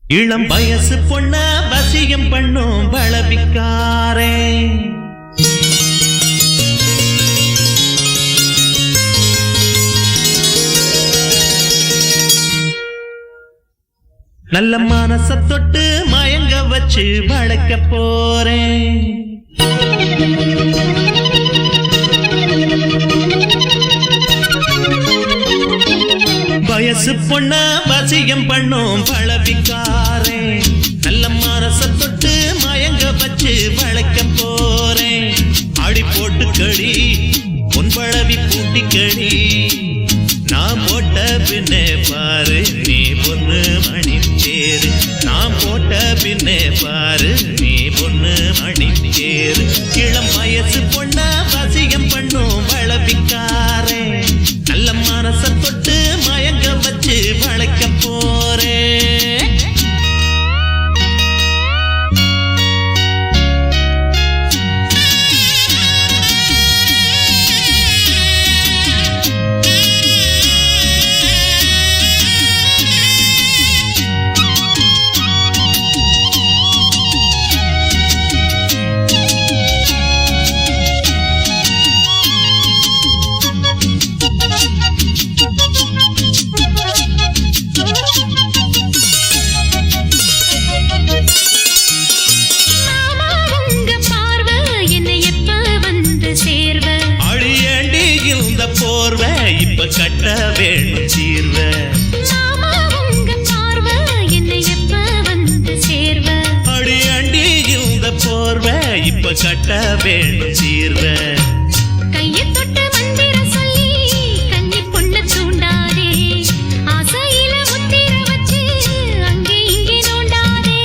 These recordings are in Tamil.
இளம் வயசு பொண்ண வசியம் பண்ணும் பலவிக்காரே நல்ல மனச தொட்டு மயங்க வச்சு வளர்க்க போறேன். வயசு பொண்ண வசியம் பண்ணும் பலவிக்காரே நல்ல மனச தொட்டு மயங்க வச்சு வளர்க்க போறேன். அடி போட்டு கடி பொன்பழவி பூட்டி கடி நான் போட்ட பின்னே பாரு நீ பொண்ணு மணி தேரு. நான் போட்ட பின்னே பாரு நீ பொண்ணு மணி தேரு. இளம் வயசு பொண்ண வசியம் பண்ணும் வளவிக்காரே நல்ல மனச தொட்டு மயங்க வச்சு வளைக்க போறேன். போர்வ இப்ப கட்ட வேணும் சீர்வ அடி அண்டி இந்த போர்வ இப்ப கட்ட வேணும் சீர்வ. கையை தொட்டு மந்திர சொல்லி கண்ணி பொண்ண தூண்டாதே ஆசையில முத்திர வச்சு அங்கே இங்கே நோண்டாதே.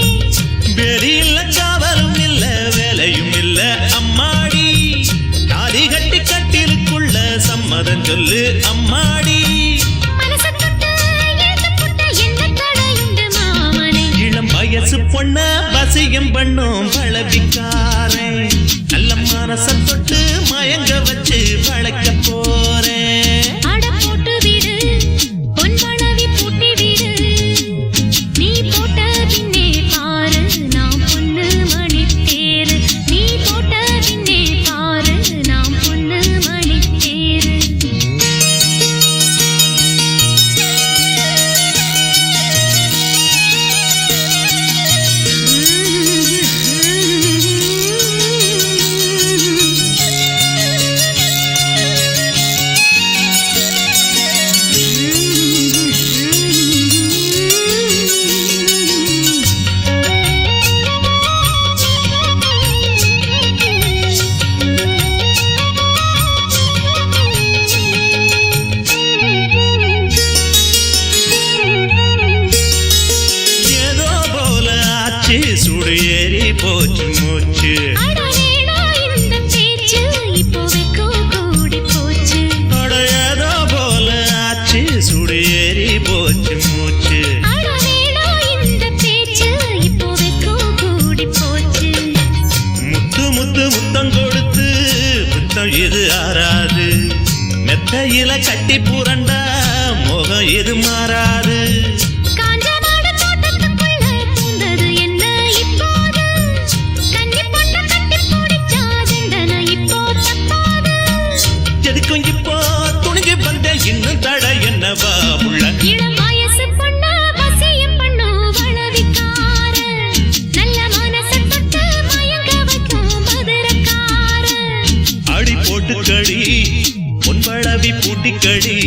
வெறி இல்ல காவலும் இல்ல வேலையும் இல்ல அம்மாடி தாலி கட்டி கட்டிலுக்குள்ள சம்மதம் சொல்லு அம்மாடி. இளம் வயசு பொண்ண வசியம் பண்ணும் பலவிக்காரே நல்ல மனச தொட்டு மயங்க வச்சு வளர்க்க போறேன். அட போட்டு விடு பொன்பழவி பூட்டி விடு நீ போட்ட பின்னே பாரு நாம் பொண்ணு மணி தேரு. நீ போட்ட பின்னே பாரு நாம் பொண்ணு மணி தேரு. சுடு ஏறி போச்சு மூச்சு ஏதோ போல ஆச்சு சுடு ஏறி போச்சு மூச்சு. முத்து முத்து முத்தம் கொடுத்து முத்தம் இது ஆறாது மெத்தையில கட்டி புரண்டா முகம் இது மாறாது. இப்போ துணிஞ்சு வந்த இன்னும் தட என்னவா உள்ள இளம் வயசு பொண்ண வசியம் பண்ணும் வளவிக்கார நல்ல மனச தொட்டு மயங்க வைக்கும் மதுரக்கார. அடி போட்டு கடி பொன்பழவி பூட்டி கடி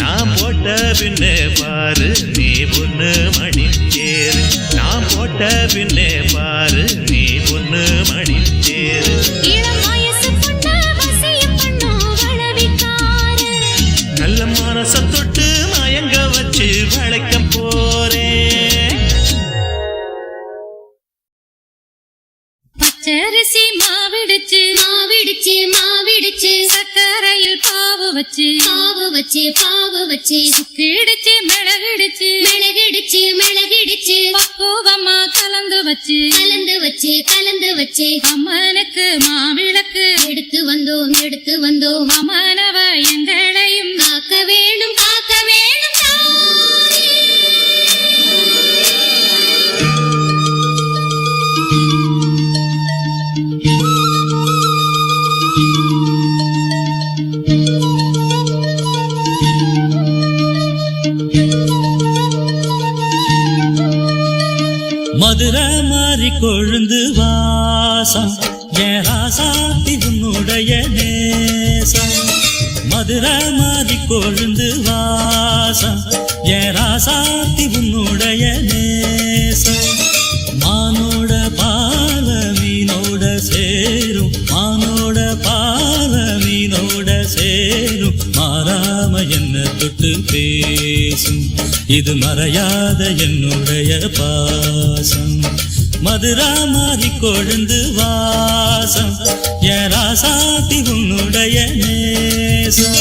நான் போட்ட பின்னே பாரு நீ பொண்ணு மணி தேரு. நான் போட்ட பின்னே பாரு நீ பொண்ணு மணி தேரு. இளம் வயசு பொண்ண வசியம் பண்ணும் வளவிக்கார நல்ல மனச தொட்டு மயங்க வச்சு வளைக்க போறேன். பச்சரிசி மாவிடுச்சு மாவிடுச்சு மாவிடுச்சு சக்கரையில் பாவு வச்சு பாவு வச்சு பாவு வச்சு சுக்கிடுச்சு மிளகிடுச்சு மிளகிடுச்சு மிளகிடுச்சு பக்குவமா கலந்து வச்சு கலந்து வச்சு கலந்து வச்சு அம்மனுக்கு மாவிளக்கு எடுத்து வந்தோம் அம்மனவ எங்களையும் காக்க வேணும் காக்க வேணும். மதுரை மாறி கொழுந்து வாசம் என் ராசாத்தி உன்னுடைய நேசம். மதுரை மாறி கொழுந்து வாசம் என் ராசாத்தி உன்னுடைய நேசம். மானோட பால மீனோட சேரும், மானோட பால மீனோட சேரும், மாறாம என்ன தொட்டு பேசும், இது மறையாத என்னுடைய பாசம். மதுரை மாறி கொழுந்து வாசம் என் ராசாத்தி உன்னுடைய நேசம்.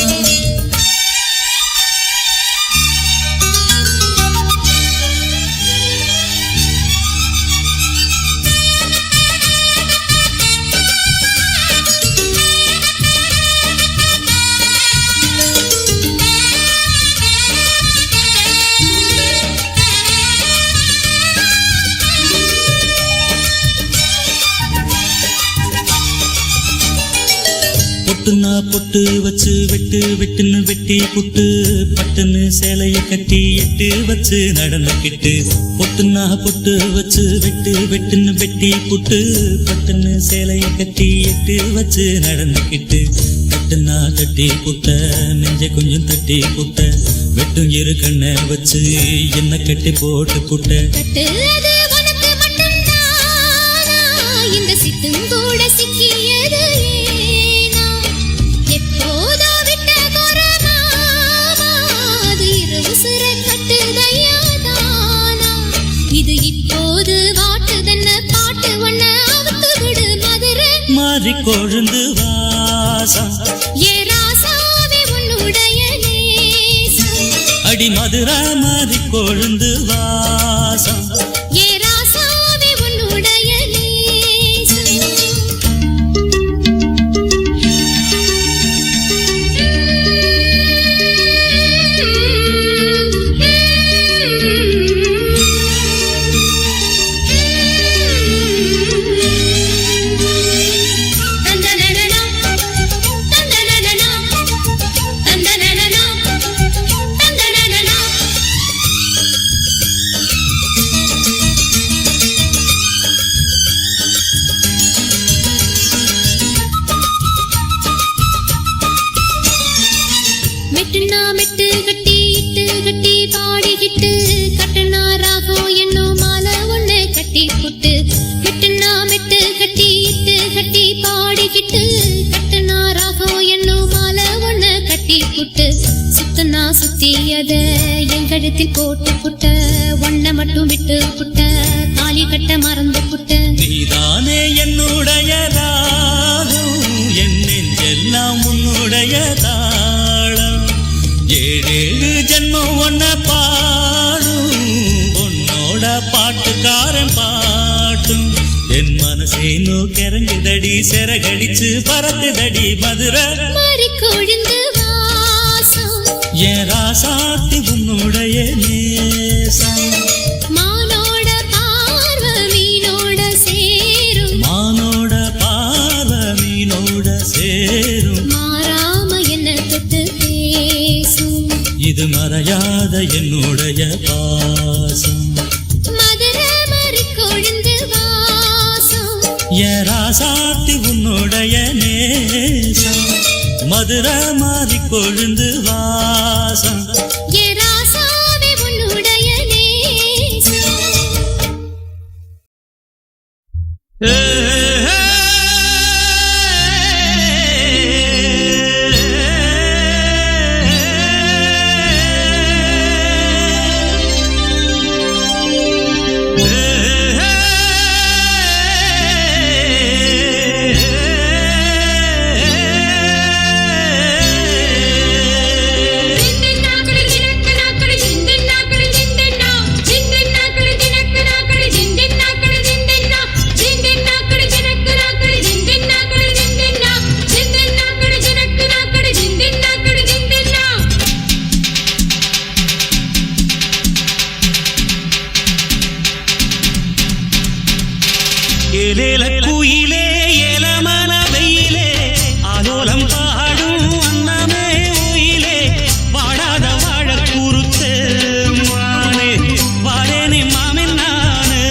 பொட்டுனா பொட்டு வச்சு வெட்டு வெட்டுன்னு வெட்டி புட்டு, பட்டுன்னு சேலைய கட்டி எட்டு வச்சு நடந்துக்கிட்டு. பொட்டுனா பொட்டு வச்சு வெட்டு வெட்டுன்னு வெட்டி புட்டு, பட்டுன்னு சேலைய கட்டி எட்டு வச்சு நடந்துக்கிட்டு. கட்டுனா கட்டி புட்ட நெஞ்ச கொஞ்சம் தட்டி புட்ட, வெட்டும் இரு கண்ணை வச்சு என்ன கட்டி போட்டு புட்ட. இந்த சிட்டும் கூட சிக்கியது மாறி கொழுந்து வாசம் என் ராசாவே உன்னுடைய நேசம். அடி மதுரை மாறி கொழுந்து வாசம் என் ராசாவே உன்னுடைய நேசம். மெட்டுனா மெட்டு கட்டி இட்டு கட்டி பாடிக்கிட்டு, கட்டுனா ராகம் என்னும் மாலை ஒண்ணு கட்டி புட்டு. மெட்டுனா மெட்டு கட்டி இட்டு கட்டி பாடிக்கிட்டு, கட்டுனா ராகம் என்னும் மாலை ஒண்ணு கட்டி புட்டு. சுத்தனா சுத்தி அத என் கழுத்தில் போட்டு புட்ட, ஒன்ன மட்டும் விட்டு புட்ட, தாலி கட்ட மறந்து புட்ட. நீதானே என்னுடைய ராகம், என் நெஞ்செல்லாம் உன்னுடைய தாளம். ஏழேழு ஜென்மம் ஒன்ன பாடும், உன்னோட பாட்டுக்காரன் பாட்டும். என் மனசேனோ கிறங்குதடி, சிறகடிச்சு பறக்குதடி மதுரை மாறி கொழுந்து வாசம் என் ராசாத்தி உன்னுடைய நேசம். மானோட பார்வை மீனோட சேரும், மானோட பார்வை மீனோட சேரும், மாறாம என்ன தொட்டு பேசும், இது மறையாத என்னுடைய பாசம். மதுரை மாறி கொழுந்து வாசம் என் ராசாத்தி உன்னுடைய நேசம். மதுரை மாறி கொழுந்து வாசம் என் ராசாவே உன்னுடைய நேசம். ஏலேல குயிலே ஏலமன வெயிலே ஆலோலம் பாடும் அன்னமே உயிலே வாடாத வாழ குறுத்து மானே வாரேனே மாமன் நானு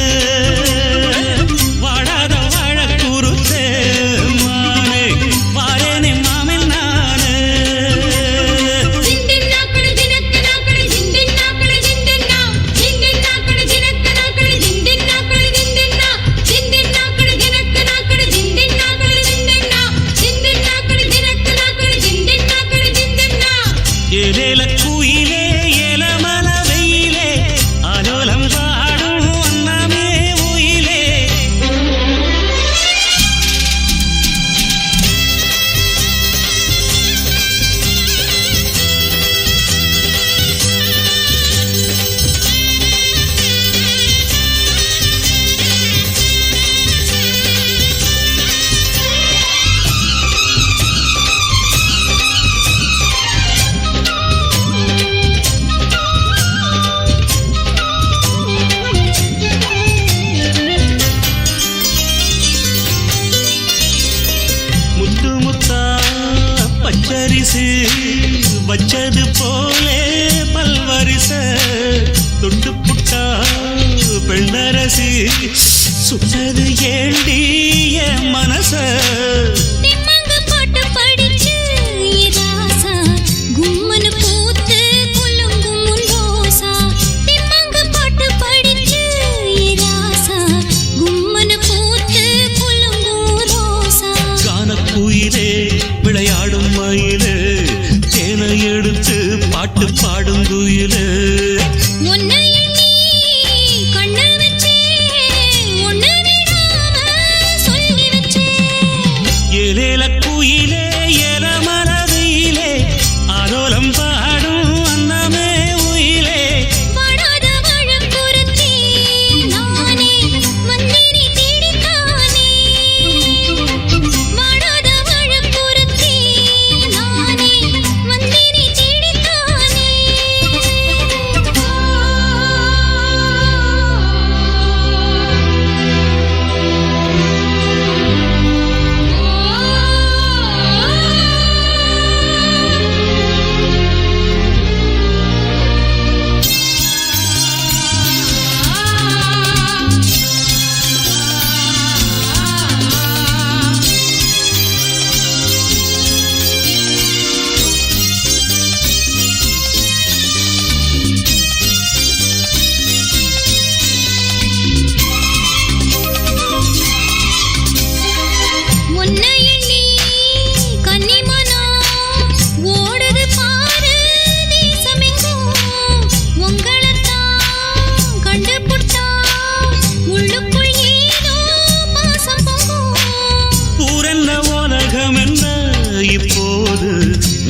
பெண்ணரசி சுட்டது ஏண்டி என் மனச திம்மங்கு போட்டு படிச்சு ராசா கும்மனு பூத்து குலுங்கும் முன் ரோசா திம்மங்கு போட்டு படிச்சு ராசா கும்மனு பூத்து குலுங்கும் ரோசா கானக்குயிலே விளையாடும் மயிலே தேனை எடுத்து பாட்டு பாடும் குயிலே உன்னை எண்ணி கண்ணு வச்சே ஒண்ணு விடாம சொல்லி வச்சே ஏலேல குயிலே ஏல மனதிலே ஆலோலம் பாடும் அன்னமே உயிலே வாடாத வாழக்குருத்தி நானே வந்தினி தேடித்தானே வாடாத வாழக்குருத்தி நானே வந்தினி தேடித்தானே உன்னை எண்ணி கன்னிமனா ஓடுது பாரு தேசமெங்கும் உங்களைத்தான் கண்டுபுட்டா உள்ளுக்குள் ஏதோ பாசம் பொங்கும் ஊரென்ன உலகம் என்ன இப்போது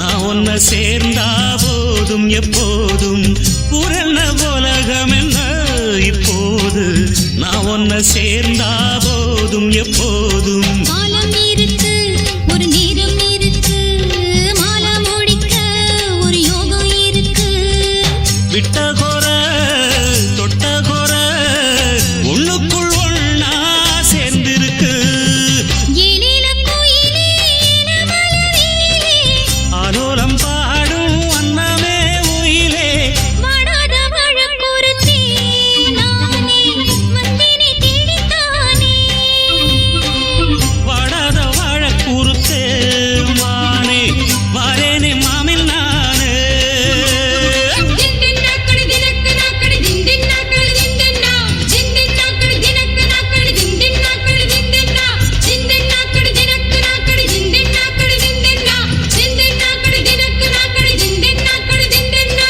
நான் உன்னை சேர்ந்தா போதும் எப்போதும் ஊரென்ன உலகம் என்ன இப்போது நான் உன்னை சேர்ந்தா போதும் எப்போதும் காலம் இருக்கு ஒரு நேரம் இருக்கு மாலை முடிக்க ஒரு யோகம் இருக்கு விட்ட கோர தொட்ட கோர ஒண்ணுக்குள் ஒண்ணா சேர்ந்திருக்கு ஏலேல கோயிலே மலரிலே ஆலோலம் பாடும் அன்னமே உயிலே வாடாத வாழக்குருத்தி நானே வந்தினி தேடித்தானே வாடாத வாழ கூறுத்தே மானே வாரேனே மாமில் நானே திண்டின்னாக்கடி தினக்கு நாக்கடி திண்டின்னாக்கடி திண்டின்னா திண்டின்னாக்கடி தினக்கு நாக்கடி திண்டின்னாக்கடி திண்டின்னா திண்டின்னாக்கடி தினக்கு நாக்கடி திண்டின்னாக்கடி திண்டின்னா திண்டின்னாக்கடி தினக்கு நாக்கடி திண்டின்னாக்கடி திண்டின்னா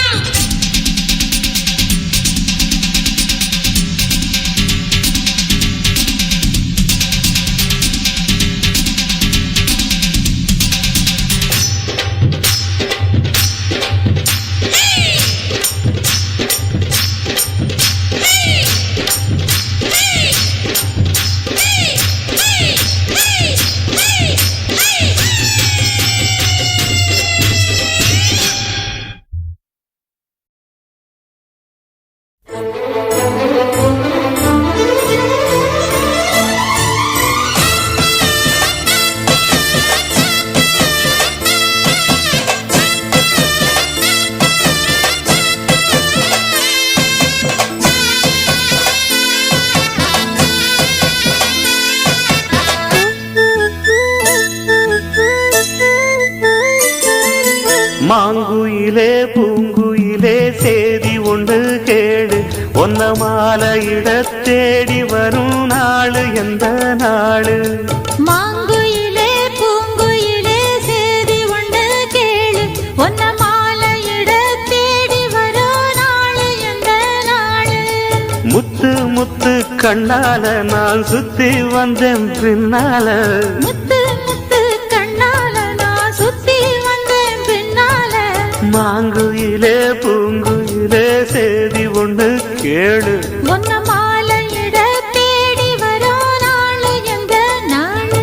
மாங்குயிலே பூங்குயிலே சேதி ஒன்று கேடு ஒன்ன மாலையிட தேடி வரும் நாளு எந்த நாளு மாங்குயிலே பூங்குயிலே சேதி ஒன்று கேளு ஒன்ன மாலையிட தேடி வரோ நாளு எந்த நாளு முத்து முத்து கண்ணால நான் சுத்தி வந்தேன் பின்னால முத்து முத்து கண்ணால நான் சுத்தி வந்தேன் பின்னால மாங்குயிலே பூங்குயிலே சேதி ஒன்று கேளு ஒன்ன மாலையிட தேடி வரோ நாளு எந்த நாளு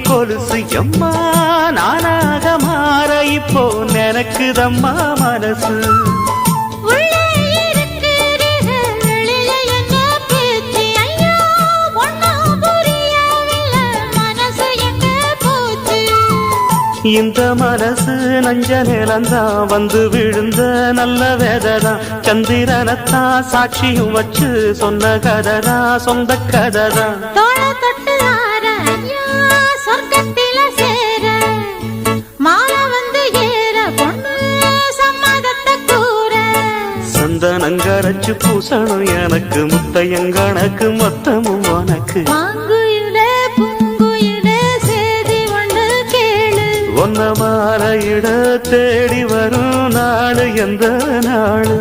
கொலுசு எம்மா நானாக மாற இப்போ நினைக்குதம்மா மனசு. உள்ளே இருக்கிறீங்க வெளியில என்ன பேச்சு ஐயோ ஒண்ணும் புரியவில்லை மனசு எங்க போச்சு. இந்த மனசு நஞ்ச நிலந்தான் வந்து விழுந்த நல்ல வேததான் சந்திரனத்தான் சாட்சியும் வச்சு சொன்ன கதைதான் சொந்த கதைதான். தோள தொட்டு ஆற ஐயா சொர்க்கத்தில சேர மாலை வந்து ஏற பொண்ணு சம்மதத்தை கூற. சந்தனங்கரைச்சு பூசணும் எனக்கு முத்தையங்கணக்கு மொத்தமும் உனக்கு. மாங்குயிலே பூங்குயிலே சேதி ஒன்று கேளு. ஒன்ன மாலையிட தேடி வரும் நாடு எந்த நாடு.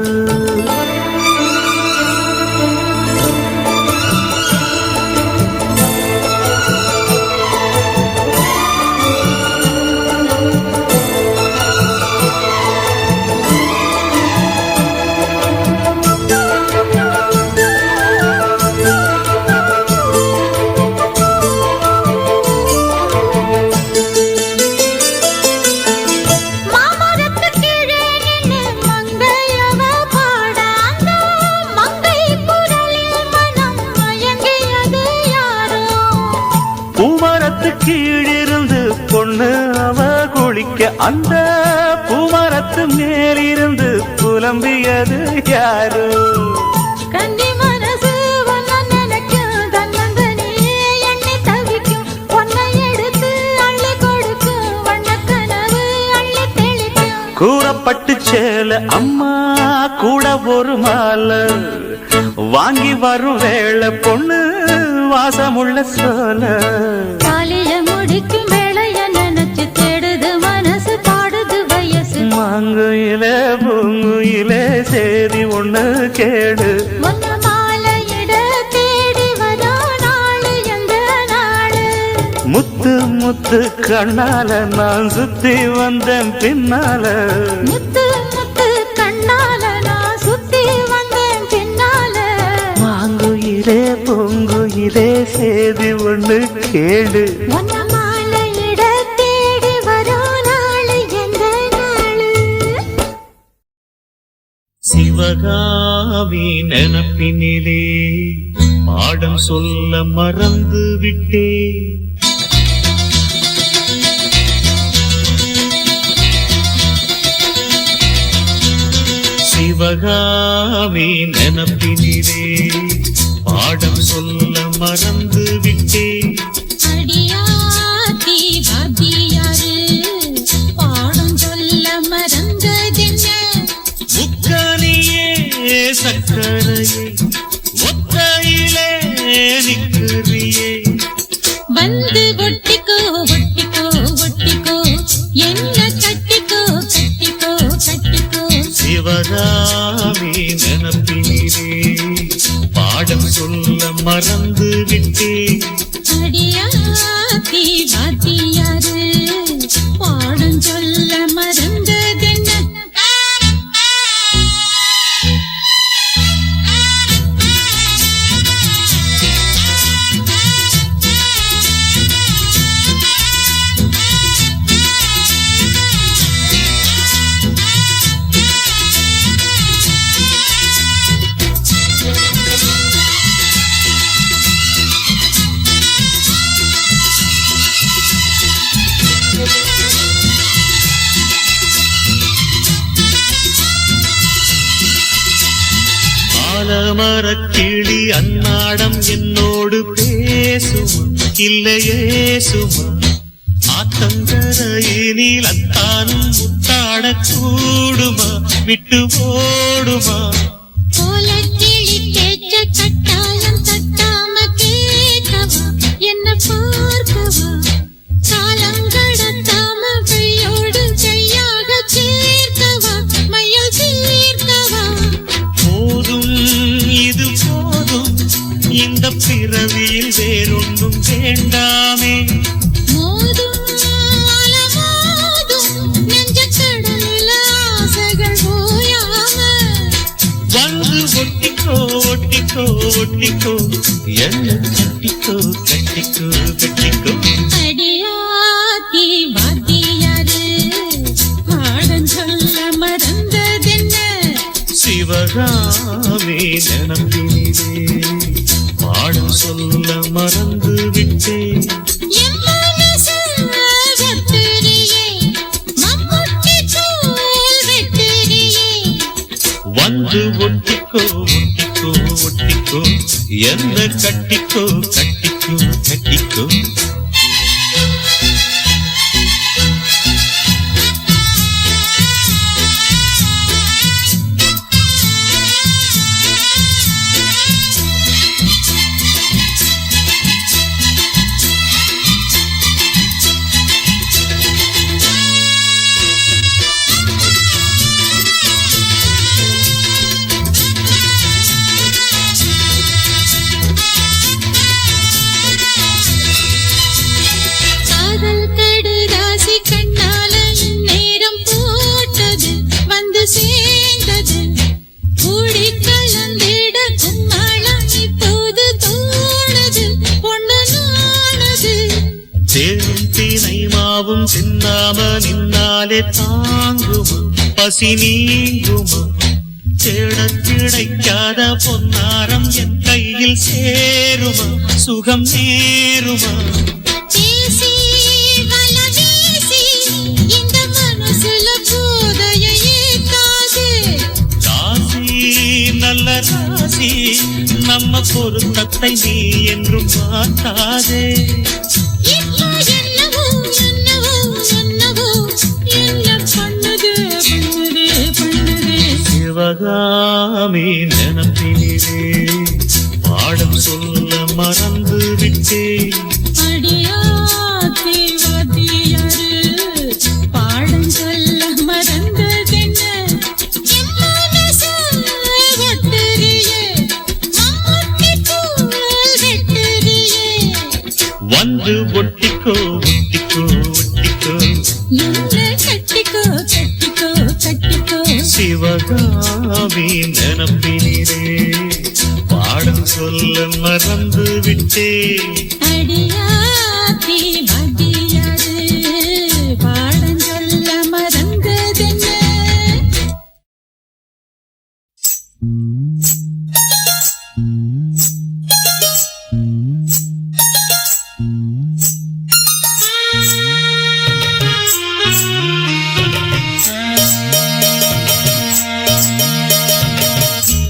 மாமரத்து கீழே நின்னு மங்கையவ பாட அந்த மங்கை குரலில் மனம் மயங்கியது யாரோ. பூமரத்து கீழிருந்து பொண்ணு அவ குளிக்க அந்த பூமரத்து மேலிருந்து புலம்பியது யாரு. கன்னி மனசு ஒன்ன நினைக்கும் தன்னந்தனியே எண்ணி தவிக்கும் பொன்னை எடுத்து அள்ளி கொடுக்கும் வண்ணக்கனவு அள்ளி தெளிக்கும். கூறப்பட்டு சேல அம்மா கூட ஒரு மாலை வாங்கி வரும் வேளை பொண்ணு வாசமுள்ள சோல. காலிய முடிக்கும் வேளைய நினைச்சு தேடுது மனசு பாடுது வயசு. மாங்குயிலே பூங்குயிலே சேதி ஒண்ணு கேடு. முன்ன மாலையிட தேடி வரோ நாளு எந்த நாளு. முத்து முத்து கண்ணால நான் சுத்தி வந்தேன் பின்னால. முத்து முத்து கண்ணால நான் சுத்தி வந்தேன் பின்னால. மாங்குயிலே பூங்குயிலே சேதி ஒண்ணு கேடு. முன்ன மாலையிட தேடி வரோ நாளு எந்த நாளு. சிவகாமி நினப்பினிலே பாடம் சொல்ல மறந்து விட்டே. சிவகாமி நினப்பினிலே பாடம் சொல்ல மறந்து விட்டே. அடியாத்தி வாத்தியாரு பாடம் சொல்ல மறந்ததென்ன. முக்கனியே சக்கரையே ஒத்தையிலே நிற்கிறியே. வந்து ஒட்டிக்கோ ஒட்டிக்கோ ஒட்டிக்கோ என்ன கட்டிக்கோ கட்டிக்கோ கட்டிக்கோ. சிவகாமி நினப்பினிலே பாடம் சொல்ல மறந்து விட்டே. அடியாத்தி வாத்தியாரு பாடம் சொல்ல மறந்ததென்ன. ஆலமரக்கிளி அன்னாடம் என்னோடு பேசுமா இல்லையே சுமா. ஆத்தங்கரையினில் அத்தானும் முத்தாட கூடுமா விட்டு ஓடுமா. கோலக்கிளி கேட்க கட்டாயம் தட்டாம கேட்கவா என்ன பார்க்கவா. காலங்கடத்தாம கையோடு கையாக சேர்க்கவா மையல் சேர்க்கவா. போதும் இது போதும் இந்த பிறவியில் வேறொன்றும் வேண்டாமே. மோதும் அலமோதும் நெஞ்ச கடலில் ஆசைகள் ஓயாம. வந்து ஒட்டிக்கோ ஒட்டிக்கோ ஒட்டிக்கோ என்ன கட்டிக்கோ கட்டிக்கோ கட்டிக்கோ. அடியா சிவகாமி நினப்பினிலே பாடம் சொல்ல மறந்து விட்டேன். என் மனசு வெட்டுறியே, மம்முட்டி தூள் வெட்டுறியே. வந்து ஒட்டிக்கோ ஒட்டிக்கோ ஒட்டிக்கோ என்ன கட்டிக்கோ கட்டிக்கோ கட்டிக்கோ. காதல் கடுதாசி கண்ணால நேரம் போட்டது வந்து சேர்ந்தது. கூடி கலந்திட கும்மாளம் இப்போது தோணுது பொண்ணு நானது. தேரும் தீனை மாவும் தின்னாம நின்னாலே தாங்குமா பசி நீங்குமா. தேடக் கிடைக்காத பொன்னாரம் என் கையில் சேருமா சுகம் நேருமா. பேசி வல வீசி இந்த மனசுல போதைய ஏத்தாது. ராசி நல்ல ராசி நம்ம பொருத்தத்தை நீ என்றும் பார்த்தாதே. இப்போ என்னவோ என்னவோ என்னவோ என்ன பண்ணுது பண்ணுது பண்ணுது. சிவகாமி நினப்பினிலே பாடம் சொல்ல மறந்து விட்டேன். அடியாத்தி வாத்தியாரு பாடம் சொல்ல மறந்ததென்ன. என் மனசு வெட்டுறியே, மம்முட்டி தூள் வெட்டுறியே. வந்து ஒட்டிக்கோ ஒட்டிக்கோ ஒட்டிக்கோ என்ன கட்டிக்கோ கட்டிக்கோ கட்டிக்கோ. சிவகாமி நினப்பினிலே பாடம் சொல்ல மறந்து விட்டேன். அடியாத்தி வாத்தியாரு பாடம் சொல்ல மறந்ததென்ன.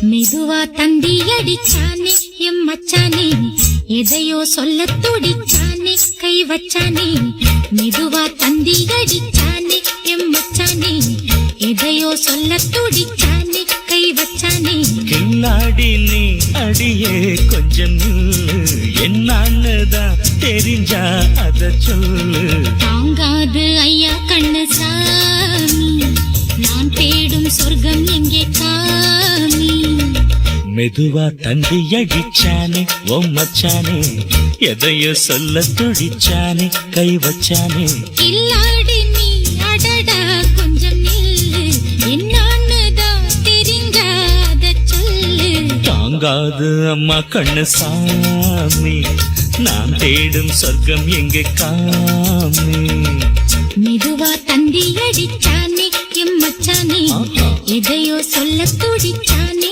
மெதுவா தந்தி அடிச்சானே எம் மச்சானே, எதையோ சொல்ல துடிச்சானே கை வச்சானே. மெதுவா தந்தி அடிச்சானே எம் மச்சானே, எதையோ சொல்ல துடிச்சானே கை வச்சானே. கில்லாடி நீ அடியே கொஞ்சம் என்னன்னுதான் தெரிஞ்சா அத சொல்லு. தாங்காது ஐயா கண்ணு சாமி, நான் தேடும் சொர்க்கம் எங்கே காமி. மெதுவா தந்தி அடிச்சானே ஓ மச்சானே, எதையோ சொல்ல துடிச்சானே கை வச்சானே. கில்லாடி நீ அடடா கொஞ்சம் நில்லு, என்னான்னுதான் தெரிஞ்சாத சொல்லு. தாங்காது அம்மா கண்ணு சாமி, நான் தேடும் சொர்க்கம் எங்கே காமி. மெதுவா தந்தி அடிச்சானே எம் மச்சானே, எதையோ சொல்ல துடிச்சானே.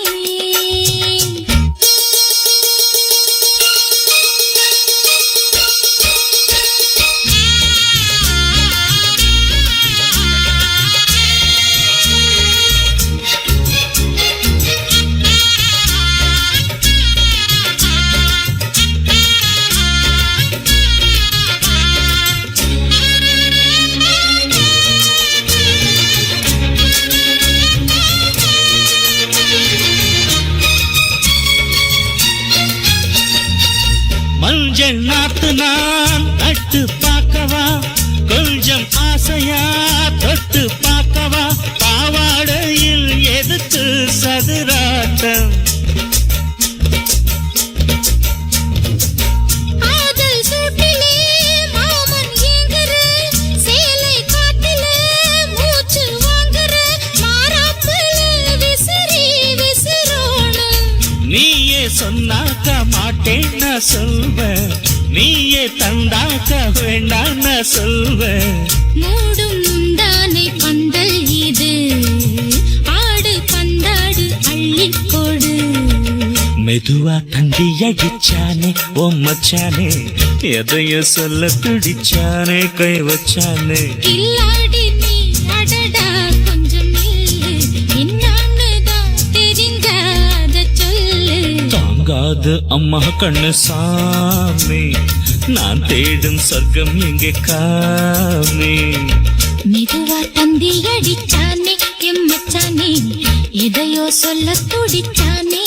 மஞ்சள் நாத்து நான் நட்டு பார்க்கவா, கொஞ்சம் ஆசையா தொட்டு பார்க்கவா. பாவாடையில் எதுக்கு சதுராட்டம், காதல் சூட்டிலே மாமன் ஏங்குற, சேலை காட்டில மூச்சு வாங்குற, மாறாப்புல விசிறி விசிறோணும். நீயே சொன்னாக்க மாட்டேன்னு சொல்வேன், நீயே தந்தாக்க வேண்டான்னு சொல்வேன். மூடும் முந்தானை பந்தல் இது, ஆடு பந்தாடு அள்ளி மெதுவா தந்தி அடிச்சானே ஓ மச்சானே எதைய சொல்ல துடிச்சானே கை வச்சானே கில்லாடி நீ அடடா கொஞ்சம் நில்லு என்னான்னுதான் தெரிஞ்சாத சொல்லு தாங்காது அம்மா கண்ணு சாமி நான் தேடும் சொர்க்கம் எங்கே காமி மெதுவா தந்தி அடிச்சானே எம் மச்சானே எதையோ சொல்ல துடிச்சானே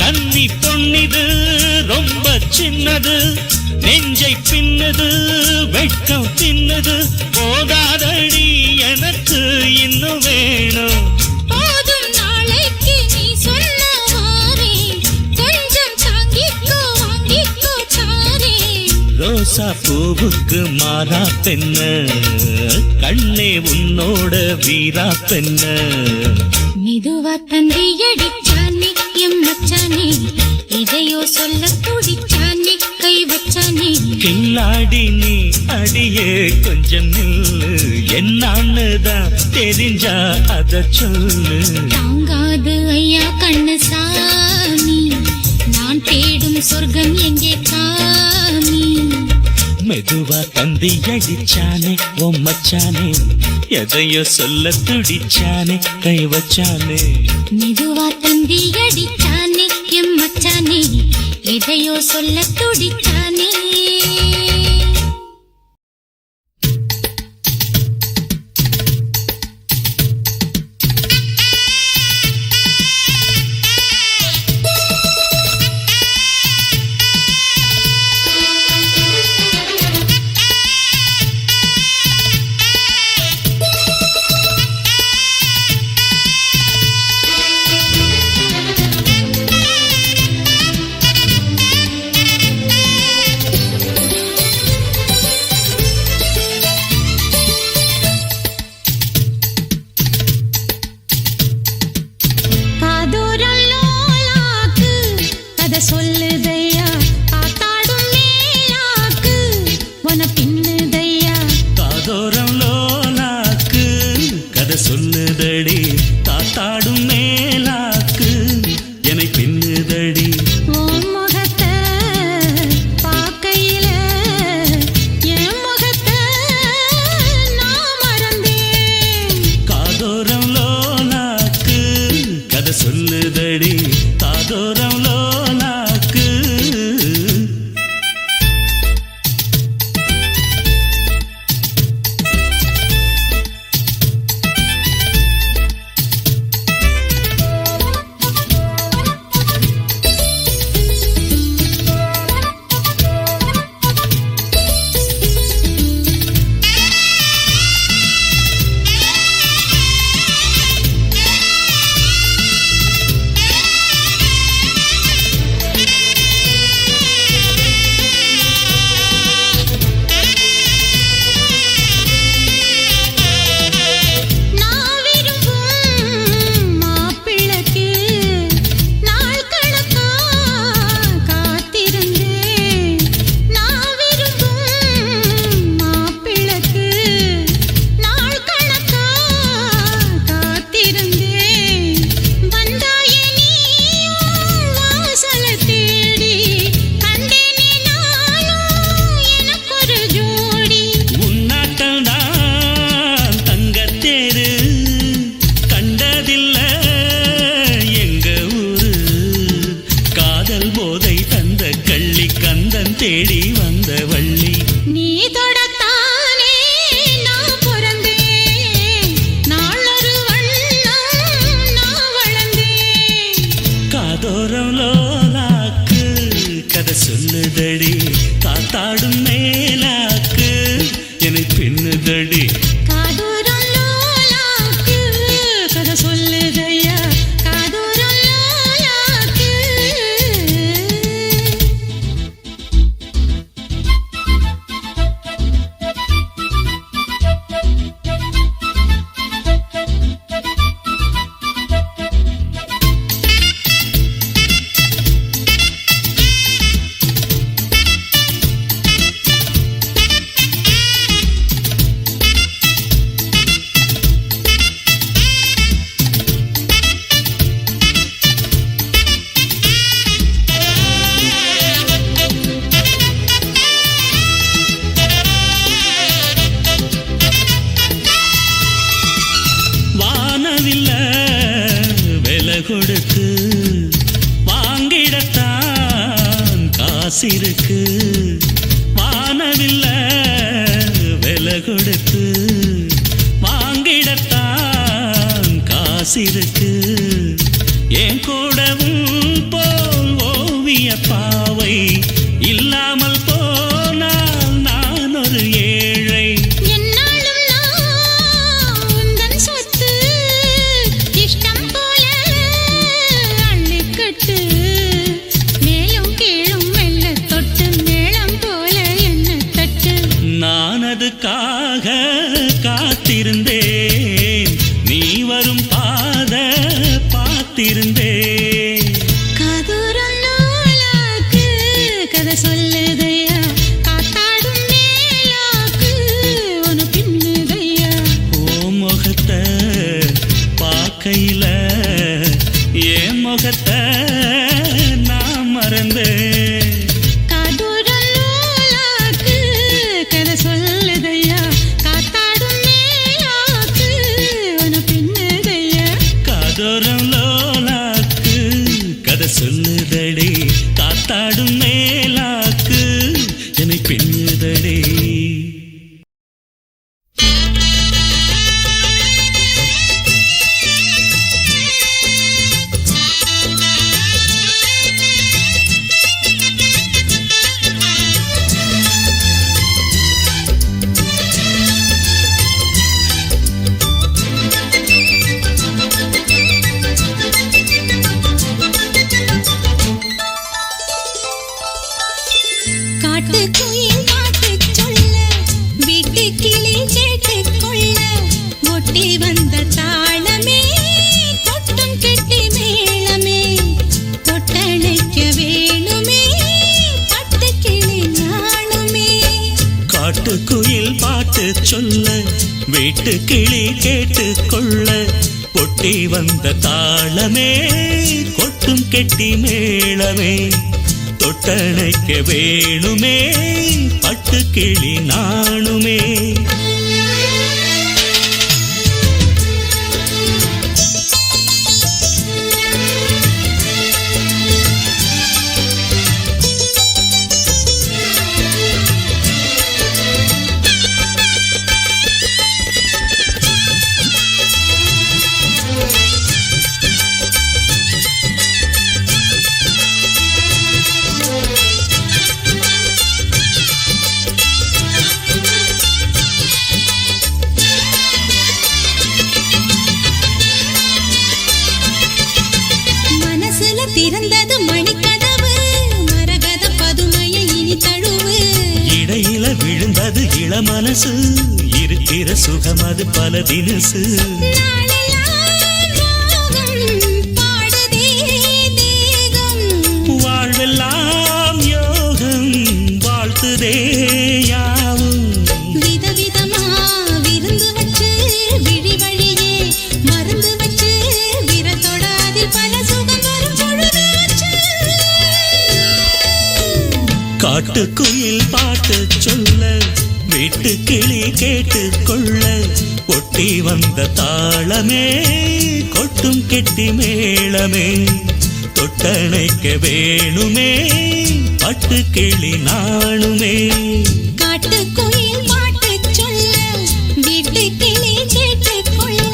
கன்னி பொன்னிது ரொம்ப சின்னது நெஞ்சை பின்னது வெட்கம் தின்னது போதாதடி எனக்கு இன்னும் வேணும் போதும் நாளைக்கு நீ சொன்னவாரே கொஞ்சம் தாங்கிக்கோ வாங்கிக்கோ சாரே ரோசா பூவுக்கு மாறா பெண்ண கண்ணே உன்னோட வீரா பெண்ண மெதுவா தந்தி அடிச்சானே எம் மச்சானே எதையோ சொல்ல துடிச்சானே கை வச்சானே கில்லாடி நீ அடியே கொஞ்சம் நில்லு என்னான்னுதான் தெரிஞ்சா அத சொல்லு தாங்காது ஐயா கண்ணு சாமி நான் தேடும் சொர்க்கம் எங்கே காமி மெதுவா தந்தி அடிச்சானே ஓ மச்சானே எதையோ சொல்ல துடிச்சானே கை வச்சானே மெதுவா தந்தி அடிச்சானே எம் மச்சானே எதையோ சொல்ல துடிச்சானே சொல்லுதையா காத்தாடும் மேலாக்கு உன பின்னுதையா காதோரம் லோலாக்கு கதை சொல்லுதடி தாத்தாடும் மேலாக்கு என்னை பின்னுதடி உன் முகத்தை பார்க்கையில என் முகத்தை நான் மறந்தேன் காதோரம் லோலாக்கு கதை சொல்லுதடி காதோரம் லோலாக்கு தேடி வந்த வள்ளி நீ தொடத்தானே நான் பிறந்தேன் சொல்லுதடி காத்தாடும் மேலாக்கு என்னை பின்னுதடி காதூரம் லோலாக்கு கதை சொல்லுதையா காதூரம் லோலாக்கு வானவில்ல விலை கொடுத்து வாங்கிடத்தான் காசிருக்கு வானவில்ல விலை கொடுத்து வாங்கிடத்தான் காசிருக்கு என் கூடவும் போல் ஓவிய பாவை இல்லாமல் போனால் நான் ஒரு ஏழை என்னாலும் நான் உந்தன் சொத்து இஷ்டம் போல அள்ளிக்கட்டு மேலும் கீழும் மெல்ல தொட்டு மேளம் போல என்ன தட்டு நான் அதுக்காக காத்திருந்தேன் நீ வரும் பாத பார்த்திருந்தேன் காதூரம் லோலாக்கு கதை சொல்லுதையா காத்தாடும் மேலாக்கு உன பின்னுதையா ஓ முகத்தை பார்க்கையில என் முகத்தை நான் மறந்தேன் காதூரம் லோலாக்கு கதை சொல்லுதையா காத்தாடும் மேலாக்கு உன பின்னுதையா காதோரம் லோலாக்கு கதை சொல்லுதடி காத்தாடும் மேலாக்கு என்னை பின்னுதடி காட்டுக்குயில் பாட்டுச் சொல்ல வீட்டுக்கிளி கேட்டுக் கொள்ள ஒட்டி வந்த தாளமே கொட்டும் கெட்டி மேளமே தொட்டணைக்க வேணுமே பட்டுக்கிளி நாணுமே காட்டுக்குயில் பாட்டு சொல்ல வீட்டு கிளி கேட்டு கொள்ள பொட்டி வந்த தாளமே கொட்டும் கெட்டி மேளமே தொட்டணைக்க வேணுமே பட்டு கிளி நாணுமே மனசுல திறந்தது மணிக்கதவு மரகத பதுமையை இனி தழுவு இடையில விழுந்தது இளமனசு இருக்கிற சுகம் அது பல தினசு நாளெல்லாம் ராகம் பாடுதே தேகம் வாழ்வெல்லாம் யோகம் வாழ்த்துதே யாவும் விதவிதமா விருந்து வச்சு விழி வழியே மருந்து வச்சு விரத்தோட அதில் பல சுகம் வரும் பொழுதாச்சு காட்டுக்குயில் பாட்டு சொல்ல வீட்டு கிளி கேட்டு கொள்ள ஒட்டி வந்த தாளமே கொட்டும் கெட்டி மேளமே தொட்டணைக்க வேணுமே பட்டு கிளி நாணுமே காட்டுக்குயில் பாட்டுச் சொல்ல வீட்டுக்கிளி கேட்டுக் கொள்ள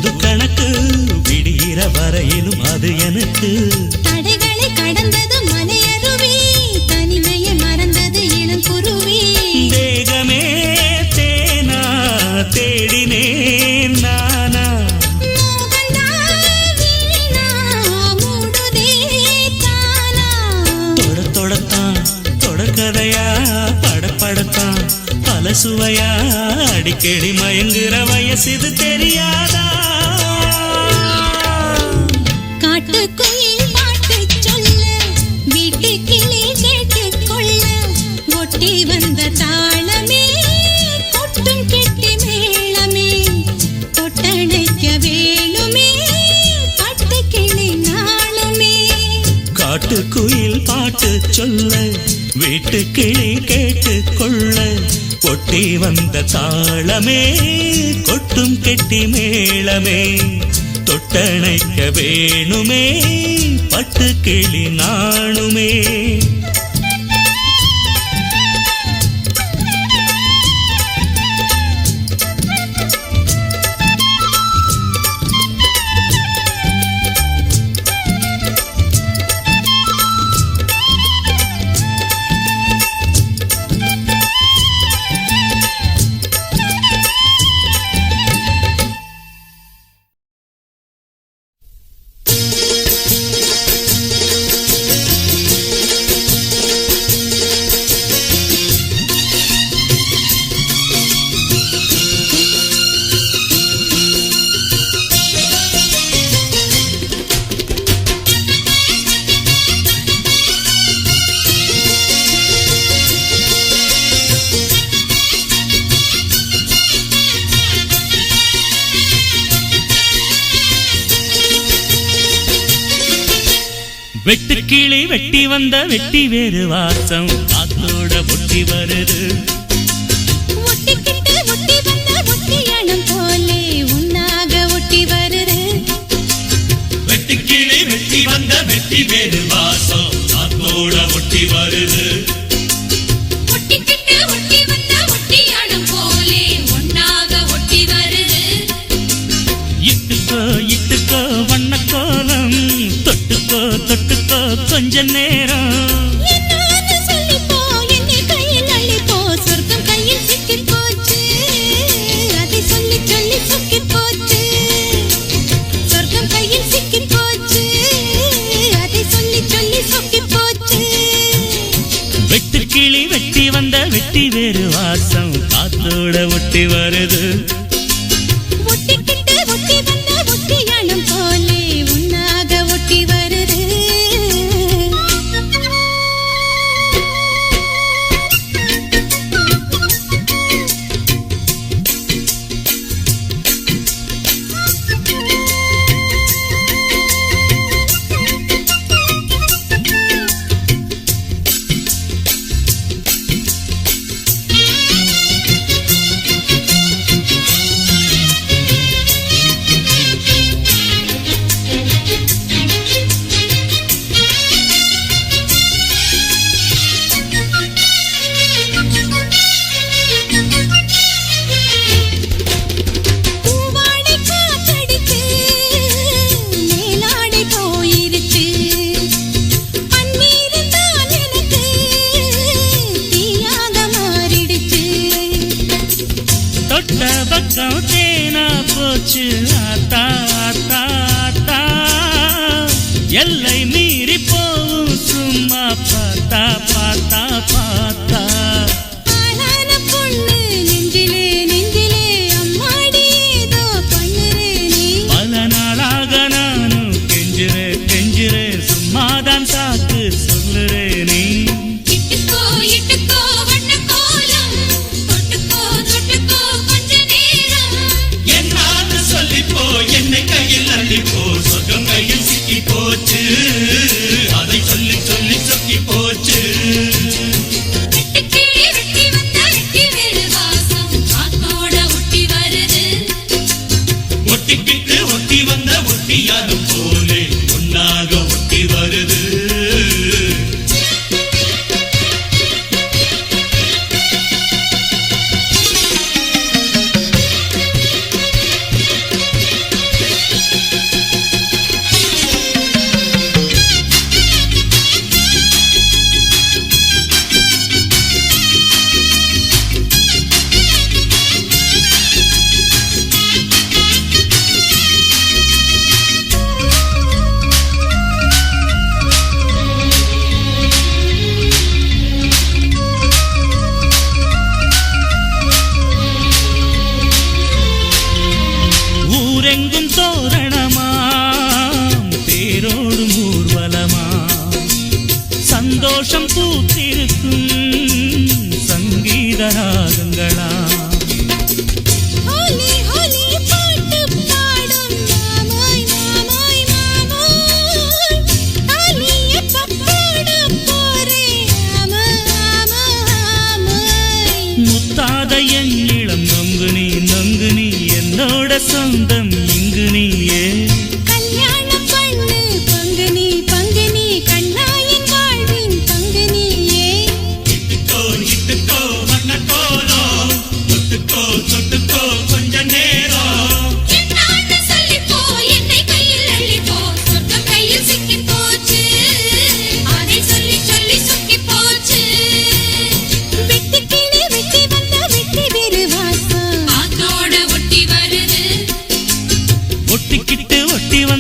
புது கணக்கு விடிகிற வரையிலும் அது எனக்கு. தடைகளை கடந்தது மலையருவி, தனிமையை மறந்தது இளங்குருவி. தேகமே தேனா தேடினேன் நானா, மோகந்தான் வீணா மூடுதே தானா. தொடத்தான் தொடர்கதையா படப்படத்தான் பல சுவையா அடிக்கடி மயங்குற வயசிது தெரியாதா? காட்டுக்குயில் பாட்டு சொல்ல, வீட்டு கிளி கேட்டுக் கொள்ள, ஒட்டி வந்த தாளமே கொட்டும் கெட்டி மேளமே, தொட்டணைக்க வேணுமே பட்டு கிளி நாளுமே. காட்டுக்குயில் பாட்டு சொல்ல, வீட்டு கிளி கேட்டு கொள்ள, கொட்டி வந்த தாளமே கொட்டும் கெட்டி மேளமே, தொட்டணைக்க வேணுமே பட்டு கிளி நாணுமே. வெட்டுக்கிளி வெட்டி வந்த வெட்டி வேறு வாசம் காத்தோட ஒட்டி வருது. ஒட்டிக்கிட்டு ஒட்டி வந்த ஒட்டியானம் போலே உன்னாக ஒட்டி வருது. வெட்டுக்கிளி வெட்டி வந்த வெட்டி வேறு வாசம் காத்தோட ஒட்டி வருது. ஒட்டிக்கிட்டு ஒட்டி வந்த ஒட்டியானம் போலே உன்னாக ஒட்டி வருது. இட்டுக்கோ இட்டுக்கோ வண்ணக்கோலம், தொட்டுக்கோ தொட்டுக்கோ கொஞ்ச நேரம். என்னன்னு சொல்லிப்போ, என்னை கையில் அள்ளிப்போ, சொர்க்கம் கையில் சிக்கிப் போச்சு. அதை சொல்லி சொல்லி சொக்கிப் போச்சு. சொர்க்கம் கையில் சிக்கிப் போச்சு. அதை சொல்லி சொல்லி சொக்கிப் போச்சு. வெட்டுக்கிளி வெட்டி வந்த வெட்டி வேறு வாசம் காத்தோட ஒட்டி வருது. ஒட்டிக்கிட்டு ஒட்டி வந்த ஒட்டியானம் போலே உன்னாக ஒட்டி வருது.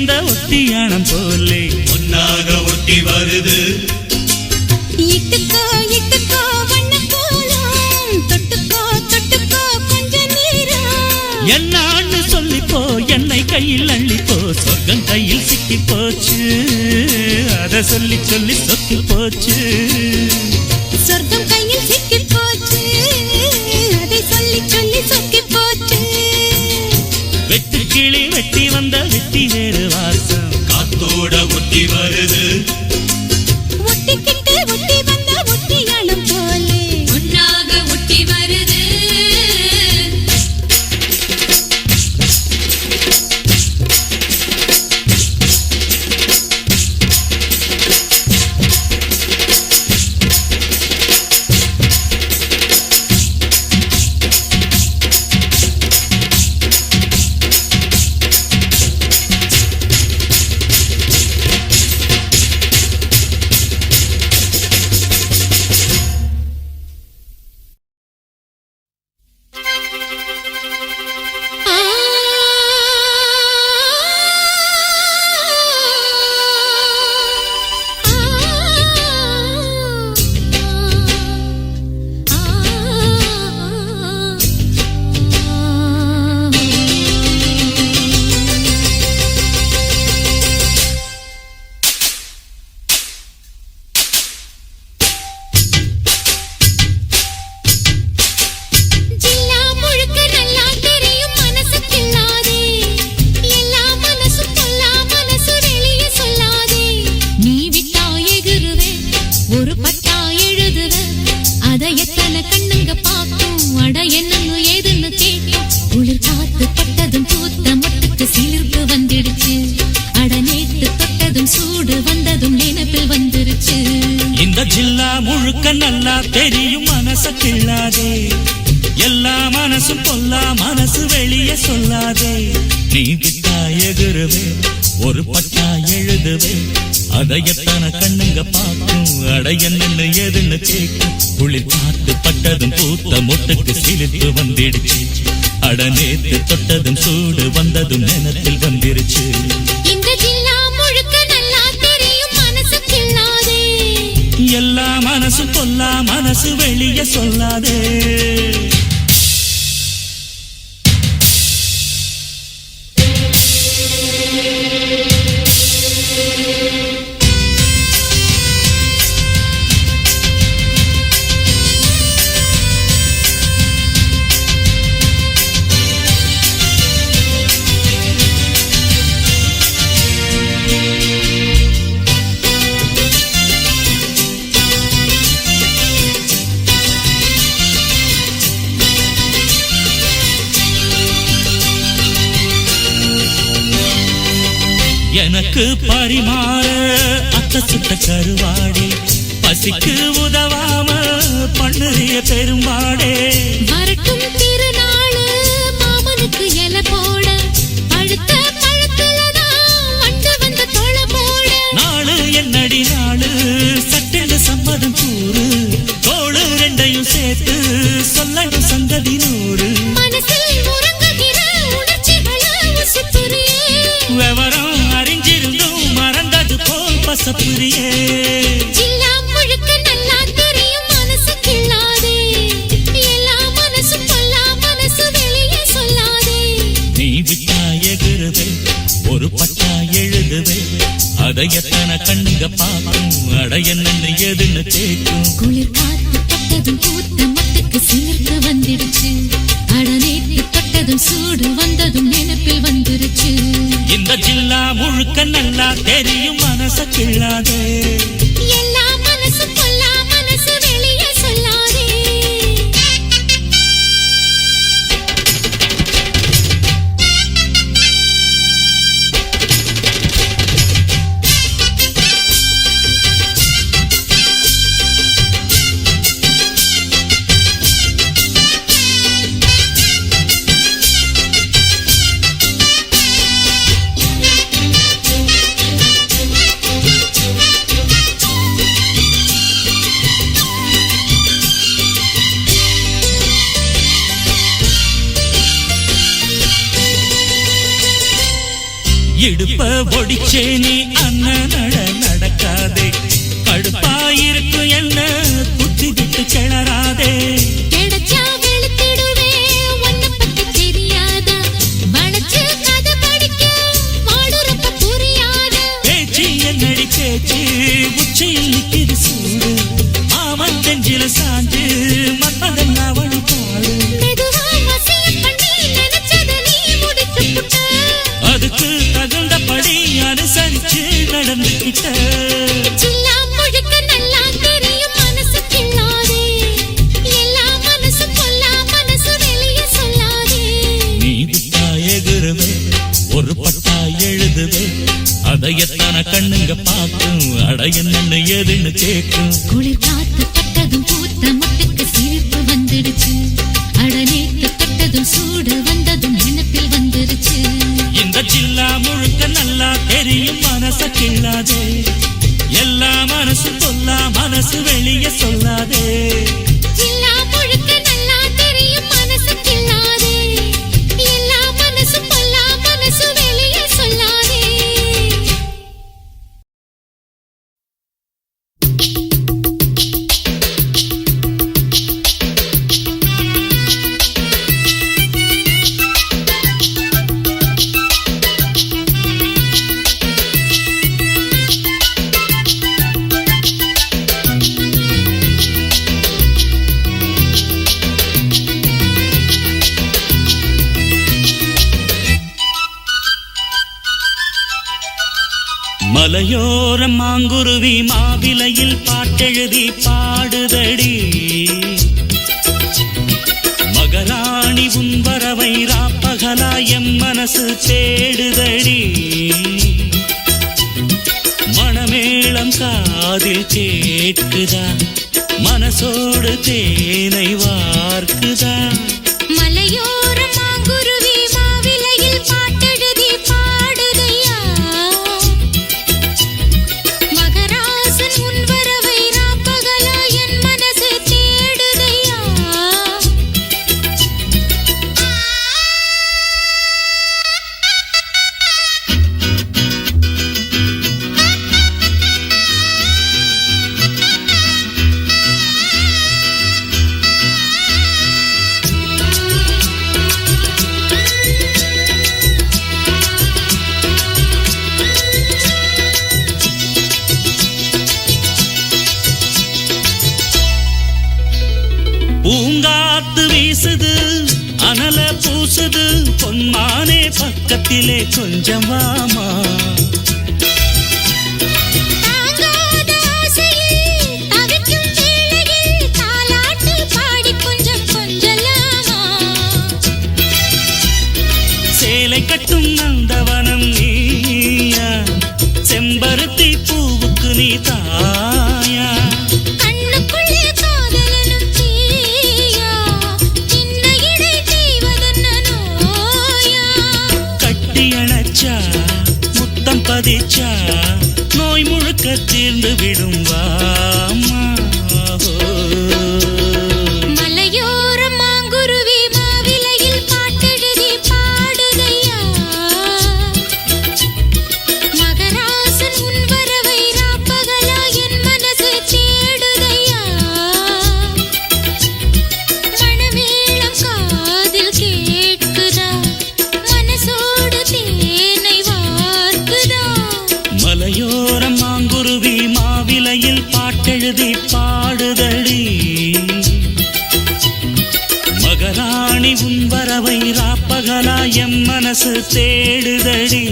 வந்த ஒட்டியானம் போலே ஒன்னாக ஒட்டி வருது. இட்டுக்கோ இட்டுக்கோ வண்ண கோலம் தொட்டுக்கோ தொட்டுக்கோ கொஞ்ச நேரம் என்னான்னு சொல்லிப்போ என்னை கையில் அள்ளிப்போ சொர்க்கம் கையில் சிக்கி போச்சு அத சொல்லி சொல்லி சொக்கி போச்சு சொர்க்கம் கையில் சிக்கி போச்சு அதை சொல்லி சொல்லி சொக்கி போச்சு வெட்டு கிளி வெட்டி வந்த வெட்டி வேறு வாசம் காத்தோட ஒட்டி வருது. ஒட்டிக்கிட்டு ஒட்டி வந்த ஒட்டியானம் போலே ஒன்னாக ஒட்டி வருது. நல்லா தெரியும் மனச கிள்ளாதே எல்லா மனசும் பொல்லா மனசு வெளியே சொல்லாதே நீ விட்டா எகுருவே ஒரு பட்டா எழுதுவே அதை எத்தனை கண்ணுங்க பார்க்கும் அட என்னன்னு எதுன்னு கேட்கும் குளிர் பார்த்து பட்டதும் பூத்த மொட்டுக்கு சிலித்து வந்துடுச்சு அட நேத்து தொட்டதும் சூடு வந்ததும் நினைத்தில் வந்துருச்சு எல்லா மனசு பொல்லா மனசு வெளியே சொல்லாதே எனக்கு பரிமாற அத்த சுத்த கருவாடே பசிக்கு உதவாம பண்ணுறிய பெரும்பாடே வரட்டும் திருநாளு மாமனுக்கு எல போட அடுத்த பழத்துலதான் வண்டு வந்த தொலை போட நாளு என்னடி நாளு சட்டென்று சம்மதம் கூறு தோளு ரெண்டையும் சேர்த்து சொல்லணும் சங்கதி நூறு மனசில் உறங்குகிற உணர்ச்சிகளை உசுப்புறியே விவரம் அறிஞ்சிருந்தும் மறந்தது போல் பசப்புரியே ஜில்லா முழுக்க நல்லா தெரியும் மனசு கிள்ளாதே எல்லா மனசும் பொல்லா மனசு வெளியே சொல்லாதே நீ விட்டா எகுருவே ஒரு பட்டா எழுதுவே அதை எத்தனை கண்ணுங்க பார்க்கும் அட என்னன்னு எதுன்னு கேட்கும் குளிர் காத்து பட்டதும் பூத்த மொட்டுக்கு சிலிர்த்து வந்துடுச்சு அட நேத்து தொட்டதும் சூடு வந்ததும் நினைப்பில் வந்துருச்சு இந்த ஜில்லா முழுக்க நல்லா தெரியும் மனச கிள்ளாதே எல்லா மனசும் பொல்லா மனசு வெளியே சொல்லாதே இடுப்ப ஒடிச்சே நீ அண்ணன் நடக்காதே கடுப்பாயிருக்கும் என்ன புத்தி விட்டு கிளறாதே கிடைச்சா வெளுத்திடுவே உன்னை பத்தி தெரியாதா வளைச்சு கதை படிக்க வாடுறப்ப புரியாதா பேச்சு என்னடி பேச்சு உச்சியில் நிக்கிது சூடு அவன் நெஞ்சில சாஞ்சு மன்மதன் அவள் பாடு மெதுவா வசியம் பண்ணி நினைச்சத நீ முடிச்சு புட்ட அதுக்கு தகுந்தபடி அனுசரிச்சு நடந்துகிட்ட சில்லா முழுக்க நல்லா தெரியும் மனசு கிள்ளாதே எல்லா மனசு கொல்லா மனசு வெளிய சொல்லாதே நீ விட்டா எகுருவே ஒரு பட்டா எழுதுவே அதை எத்தனை கண்ணுங்க பார்க்கும் அட என்னன்னு எதுன்னு கேட்கும் குளிர் காத்து பட்டதும் பூத்த முட்டுக்கு சிரிப்பு வந்துடுச்சு அடநேத்து பட்டதும் சூடு வந்ததும் நினைப்பில் வந்துருச்சு இந்த ஜில்லா முழுக்க நல்லா தெரியும் மனச கிள்ளாதே எல்லா மனசு கொல்லா மனசு வெளிய சொல்லாதே எல்லா முழுக்க நல்லா தெரியும் மனசு கிள்ளாதே எல்லா மனசு கொல்லா மனசு வெளிய சொல்லாதே மலையோர மாங்குருவி மாவிலையில் பாட்டெழுதி பாடுதடி மகராணி உன் வரவை ராப்பகலா எம் மனசு தேடுதடி மணமேளம் காதில் கேட்குதா மனசோடு தேனை வார்க்குதா மலையோர மாங்குருவி மாவிலையில் பாட்டெழுதி பாடுதையா மகராசன் உன் வரவை ராப்பகலா என் மனசு தேடுதையா பூங்காத்து வீசுது அனல பூசுது பொன்மானே பக்கத்திலே கொஞ்சம் வாமா தாங்காத ஆசையில் தவிக்கும் வேளையில் தாலாட்டு பாடி கொஞ்சம் கொஞ்சலாமா சேலை கட்டும் நந்தவனம் நீயா செம்பருத்தி பூவுக்கு நீ தாயா கண்ணுக்குள்ளே காதலனும் தீயா சின்ன இடை செய்வதென்ன நோயா கட்டி அணைச்சா முத்தம் பதிச்சா நோய் முழுக்க தீர்ந்து விடும் வாமா மலையோர மாங்குருவி மாவிலையில் பாட்டெழுதி பாடுதையா மகராசன் உன் வரவை ராப்பகலா என் மனசு தேடுதையா மணமேளம் காதில் கேட்குதா மனசோடு தேனை வார்க்குதா மலையோர மாங்குருவி மாவிலையில் பாட்டெழுதி பாடுதடி மகராணி உன் வரவை ராப்பகலா எம் மனசு தேடுதடி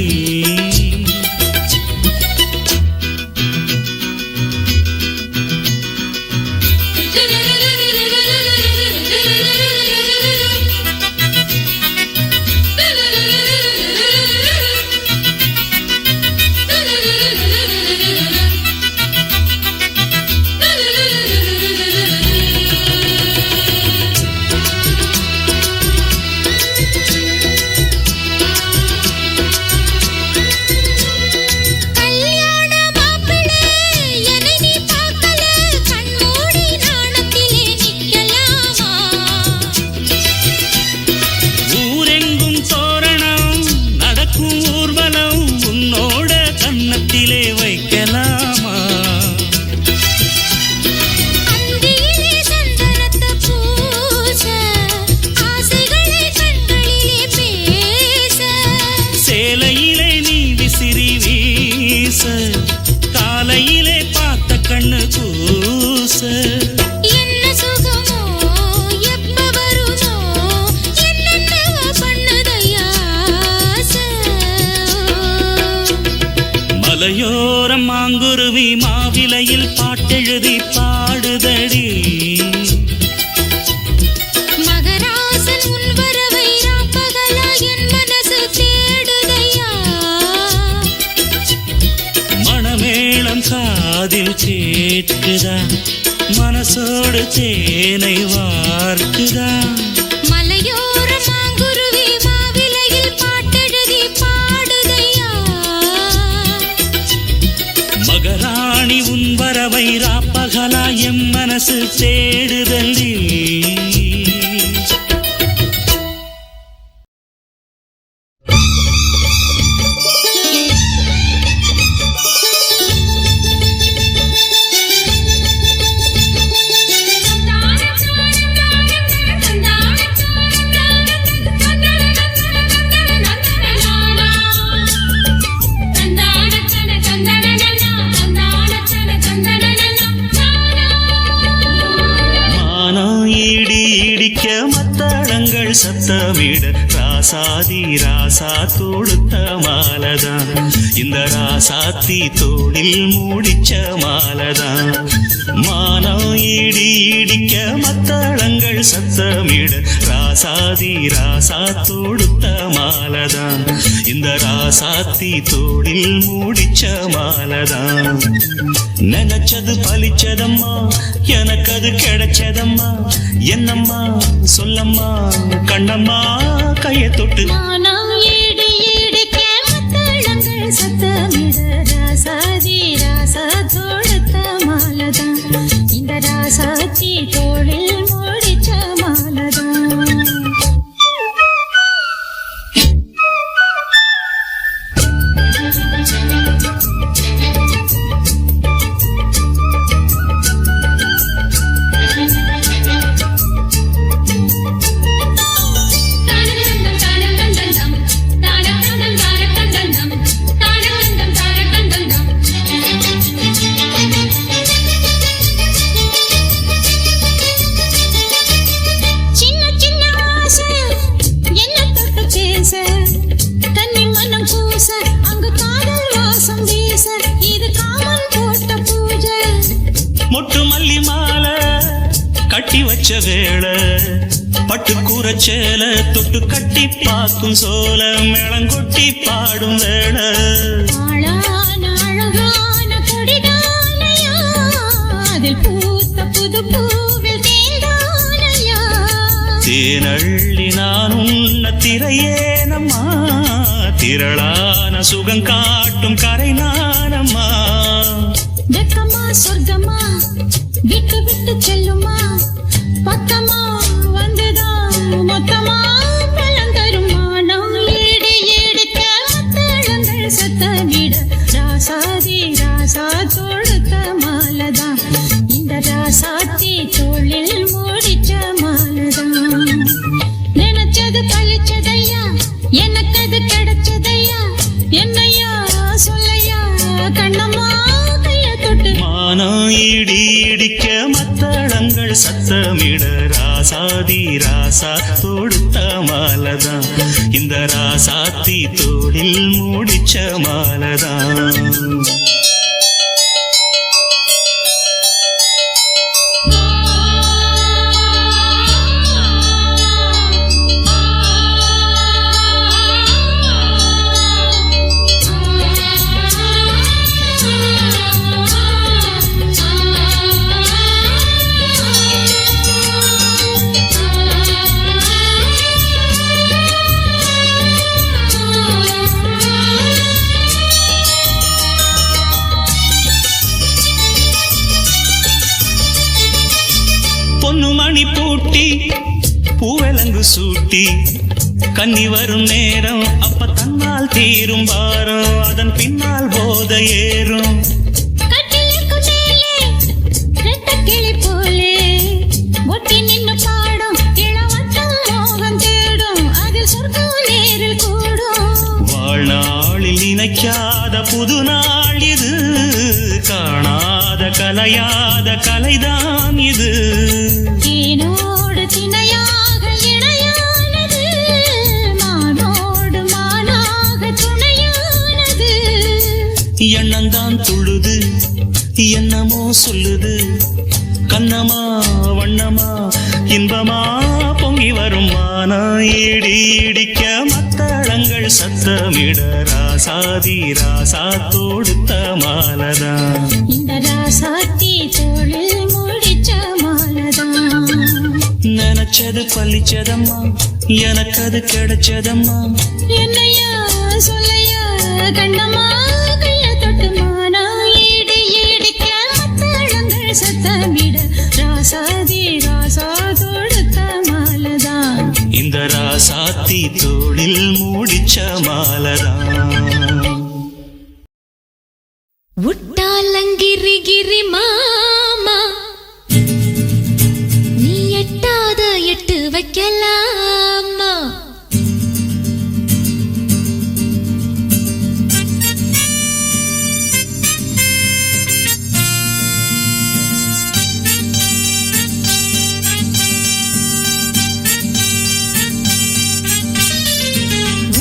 விசிறி வீச காலையிலே பார்த்த கண்ணு கூச என்ன சுகமோ எப்ப வருமோ என்னென்ன பண்ணுதையா மலையோரம் மாங்குருவி மாவிலையில் பாட்டெழுதி பாடுதடி மகராசன் உன் வரவை ராப்பகலா என் மனசு தேடுதையா மணமேளம் காதில் கேட்குதா மனசோடு தேனை வார்க்குதா மலையோர மாங்குருவி மாவிலையில் பாட்டெழுதி பாடுதையா மகராணி உன் வரவை ராப்பகலா எம் மனசு தேடுதடி மத்தளங்கள் சத்தமிட ராசாதி ராசா தொடுத்த மாலதான் இந்த ராசாத்தி தோளில் மூடிச்ச மாலதான் மானம் இடி இடிக்க மத்தளங்கள் சத்தமிட ராசாதி ராசா தொடுத்த மாலதான் இந்த ராசாத்தி தோளில் மூடிச்ச மாலதான் நினைச்சது பலிச்சதம்மா எனக்கு அது கிடைச்சதம்மா என்னம்மா சொல்லம்மா கண்ணம்மா கைய தொட்டு மானம் ஈடு ஈடுக்க மத்தளங்கள் சத்தமிட ராசாதி ராசா தொடுத்த மாலதான் இந்த ராசாத்தி தோளில் மூடிச்ச மாலதான் மொட்டு மல்லி மாலை கட்டி வச்ச வேளை பட்டு கூரச்சேல தொட்டு கட்டி பார்க்கும் சோல மேளங்கொட்டி பாடும் வேளை அழகான கொடிதானையா அதில் பூத்த புது பூவில் தேந்தானையா தேனள்ளி நான் உன்ன திரையேனம்மா திரளான சுகம் காட்டும் கரை நானம்மா வெக்கமா சொர்க்கமா விட்டு விட்டு செல்லுமா பக்கமா வந்துதான் மொத்தமா பழந்தருமா நான் ஈடு ஈடுக்க மத்தளங்கள் சத்தமிட ராசாதி ராசா தொடுத்த மாலதான் இந்த ராசாத்தி தோளில் மூடிச்ச மாலதான் நினைச்சது பழிச்சதையா எனக்கு அது கிடைச்சதையா என்னையா சொல்லையா கண்ணம்மா கைய தொட்டு மானம் இடி இடிக்க மத்தளங்கள் சத்தமிட ராசாதி ராசா தொடுத்த மாலதான் இந்த ராசாத்தி தோளில் மூடிச்ச மாலதான் பொன்னு மணி பூட்டி பூவலங்கு சூட்டி கன்னி வரும் நேரம் அப்ப தன்னால் தீரும் வாரம் அதன் பின்னால் போத ஏறும் கிளி போலே ஒட்டி நின்னு பாடும் இளவட்டம் மோகம் தேடும் அதில் சொர்க்கம் நேரில் கூடும் வாழ்நாளில் நினைக்காத புது நாள் இது, காணாத கலையாத கலைதான் இது. தேனோடு திணையாக இணையானது, மானோடு மானாக துணையானது. எண்ணந்தான் துள்ளுது என்னமோ சொல்லுது, கண்ணமா வண்ணமா இன்பமா பொங்கி வரும் மானா இடி இடிக்க மத்தளங்கள் சத்தமிட ராசாதி ராசா தொடுத்த மாலதான். இந்த ராசாத்தி தோளில் முடிச்ச மாலதான். நினைச்சது பழிச்சதம்மா, எனக்கு அது கிடைச்சதம்மா. என்னையா சொல்லையா கண்ணம்மா, கைய தொட்டு மானா இடி இடிக்க மத்தளங்கள் சத்தமிட ராசாதி ராசா தொடுத்த மாலதான். இந்த ராசாத்தி தோளில் மூடிச்ச மாலதான். உட்டாலங்கிரி கிரி மாமா, நீ எட்டாத எட்டு வைக்கலாமா.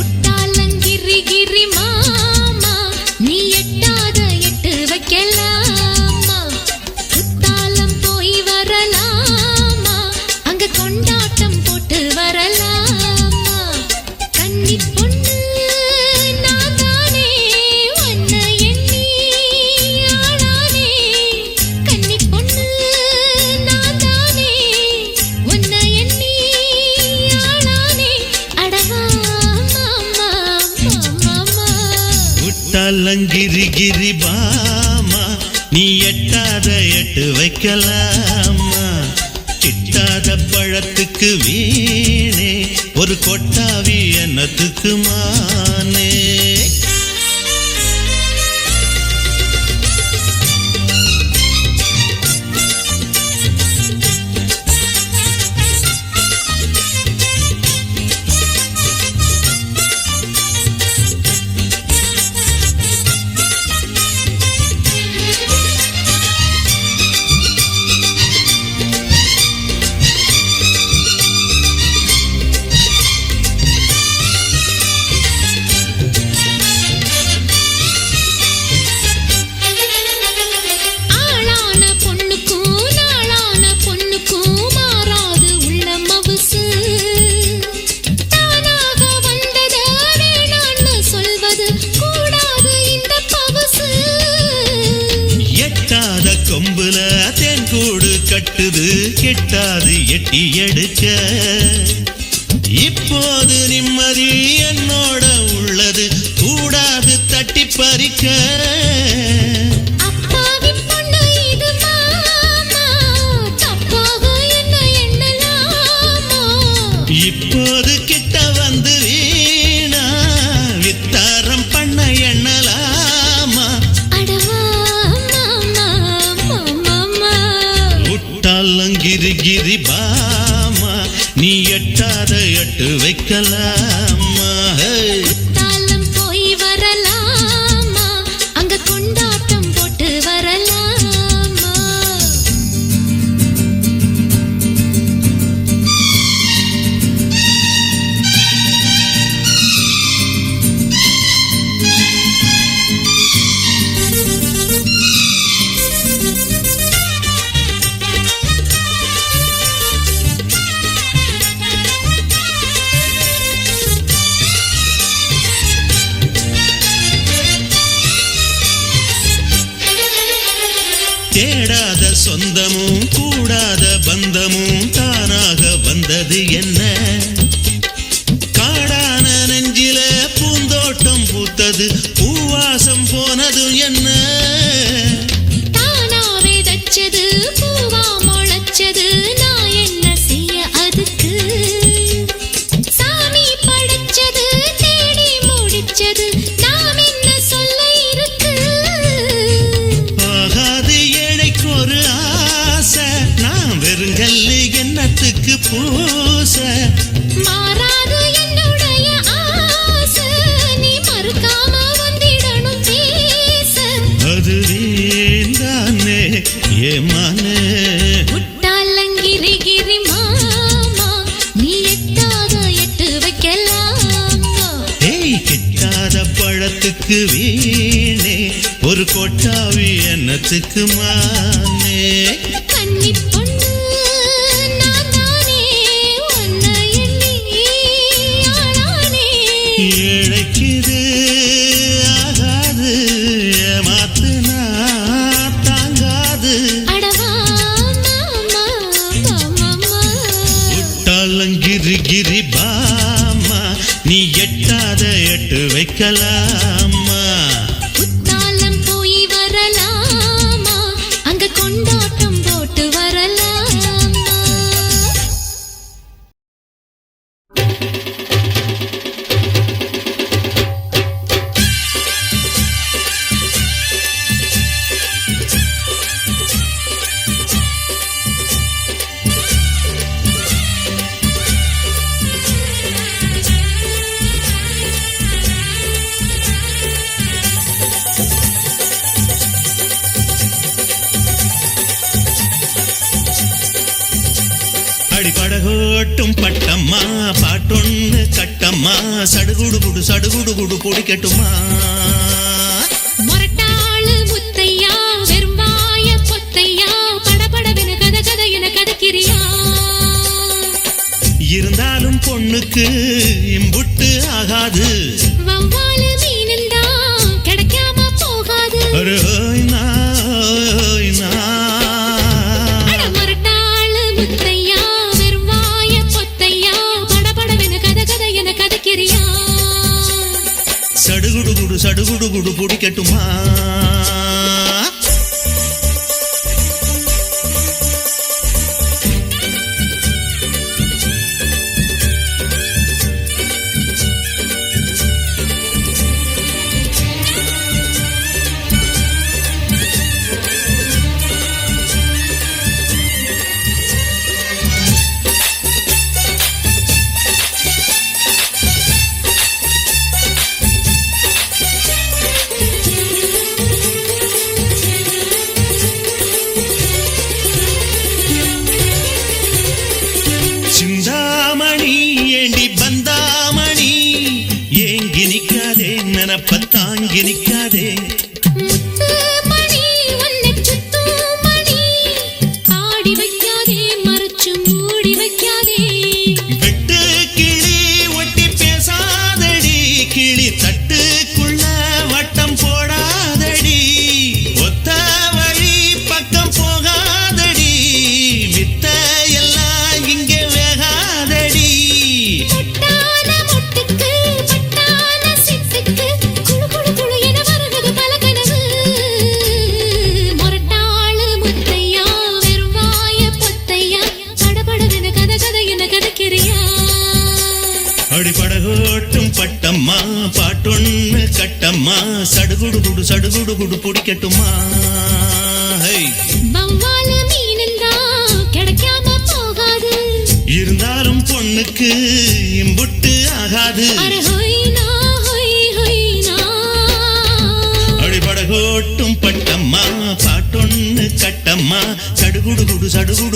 உட்டாலங்கிரி கிரி மாமா, நீ எட்டாத எட்டு வைக்கலாமா. குத்தாலம் போய் வரலாமா, அங்க கொண்டாட்டம் போட்டு வரலாமா. கன்னி பொண்ணு நான் தானே, உன்னை எண்ணி ஆளானே. கன்னி பொண்ணு நான் தானே, உன்னை எண்ணி ஆளானே. அடவா மாமா மாமா. உட்டாலங்கிரி கிரி பாமா, நீ எட்டாத எட்டு வைக்கலாமா. கிட்டாத பழத்துக்கு வீணே, ஒரு கொட்டாவி என்னத்துக்கு மானே. ஆளான பொண்ணுக்கும் நாளான பொண்ணுக்கும் மாறாது உள்ள மவுசு. தானாக வந்தத வேணான்னு சொல்வது கூடாது இந்த பவுசு. எட்டாத கொம்புல தேன் கூடு கட்டுது, கெட்டாது எட்டி எடுக்க. இப்போது நிம்மதி என்னோட உள்ளது, கூடாது தட்டி பறிக்க. அப்பாவி பொண்ணு இது மாமா, தப்பாக என்ன எண்ணலாமா. இப்போது கிட்ட வந்து வீணா வித்தாரம் பண்ண எண்ணலாமா. அடவா மாமா மாமா. உட்டாலங்கிரி கிரி பாமா, நீ எட்டாத எட்டு வைக்கலாமா. தாளம் போய் வரலாமா, அங்க கொண்டாட்டம் போட்டு வரலாமா. தேடாத சொந்தமும் கூடாத பந்தமும் தானாக வந்தது என்ன. காடான நெஞ்சில பூந்தோட்டம் பூத்தது, பூவாசம் போனது என்ன. தானா விதைச்சது பூவா முளைச்சது, நான் என்ன செய்ய அதுக்கு. சாமி படைச்சது தேடி முடிச்சது, நாம் என்ன சொல்ல இருக்கு. ஆகாது ஏழைக்கு ஒரு ஆசை, நான் வெறுங்கல்லு என்னத்துக்கு பூச. மாறாது என்னுடைய ஆசை, நீ மறுக்காம வந்திட வீணே ஒரு கொட்டாவி என்னத்துக்கு மானே கன்னிப் பொண்ணு நான் தானே உன்னை எண்ணி ஆளானே இழைக்குது ஆகாது ஏமாத்துனா தாங்காது அடவா மாமா மாமா உட்டாலங்கிரி கிரி பாமா நீ எட்டாத எட்டு வைக்கலாமா குத்தாலம் போய் வரலாமா அங்க கொண்டாட்டம் போட்டு வரலாமா அடிப்படகோட்டும் பட்டம்மா பாட்டொன்னு கட்டம்மா சடுகுடு குடு பொடிக்கட்டுமா மொரட்டாளு முத்தையா வெறும்பாய பொத்தையா படபடவென கத கத என கதக்கிறியா இருந்தாலும் பொண்ணுக்கு இம்புட்டு ஆகாது வவ்வாலு மீனந்தா கிடைக்காம போகாது ஒரு அட மொரட்டாளு முத்தையா வெறும்பாய பொத்தையா படபடவென கத கத என கதக்கிறியா சடுகுடு குடு பொடிக்கட்டுமா சிந்தாமணி ஏண்டி பந்தாமணி ஏங்கி நிக்காதே நினப்பத்தாங்கி நிக்காதே முத்து மணி உன்னை சுத்தும் மணி ஆடி வைக்காதே மறைச்சு மூடி வைக்காதே வெட்டு கிளி ஒட்டி பேசாதடி கிளி தட்டுக்குள்ள வட்டம் போடாதடி ஒத்த வழி பக்கம் போகாதடி வித்த எல்லாம் இங்கே வேகாதடி முட்டான முட்டுக்கு பட்டான சிட்டுக்கு குளு குளு குளு என வருகுது பல கனவு மொரட்டாளு முத்தையா வெறுவாய பொத்தையா படபடவென கத கத என கதக்கிறியா அடிப்படகோட்டும் பட்டம்மா பாட்டொன்னு கட்டம்மா சடுகுடு குடு பொடிக்கட்டுமா ஹை வவ்வாலு மீனந்தா கிடைக்காம போகாது இருந்தாலும் பொண்ணுக்கு இம்புட்டு ஆகாது அர ஹொய்னா ஹொய் ஹொய்னா அடிபடகோட்டும் பட்டம்மா பாட்டொன்னு கட்டம்மா சடுகுடு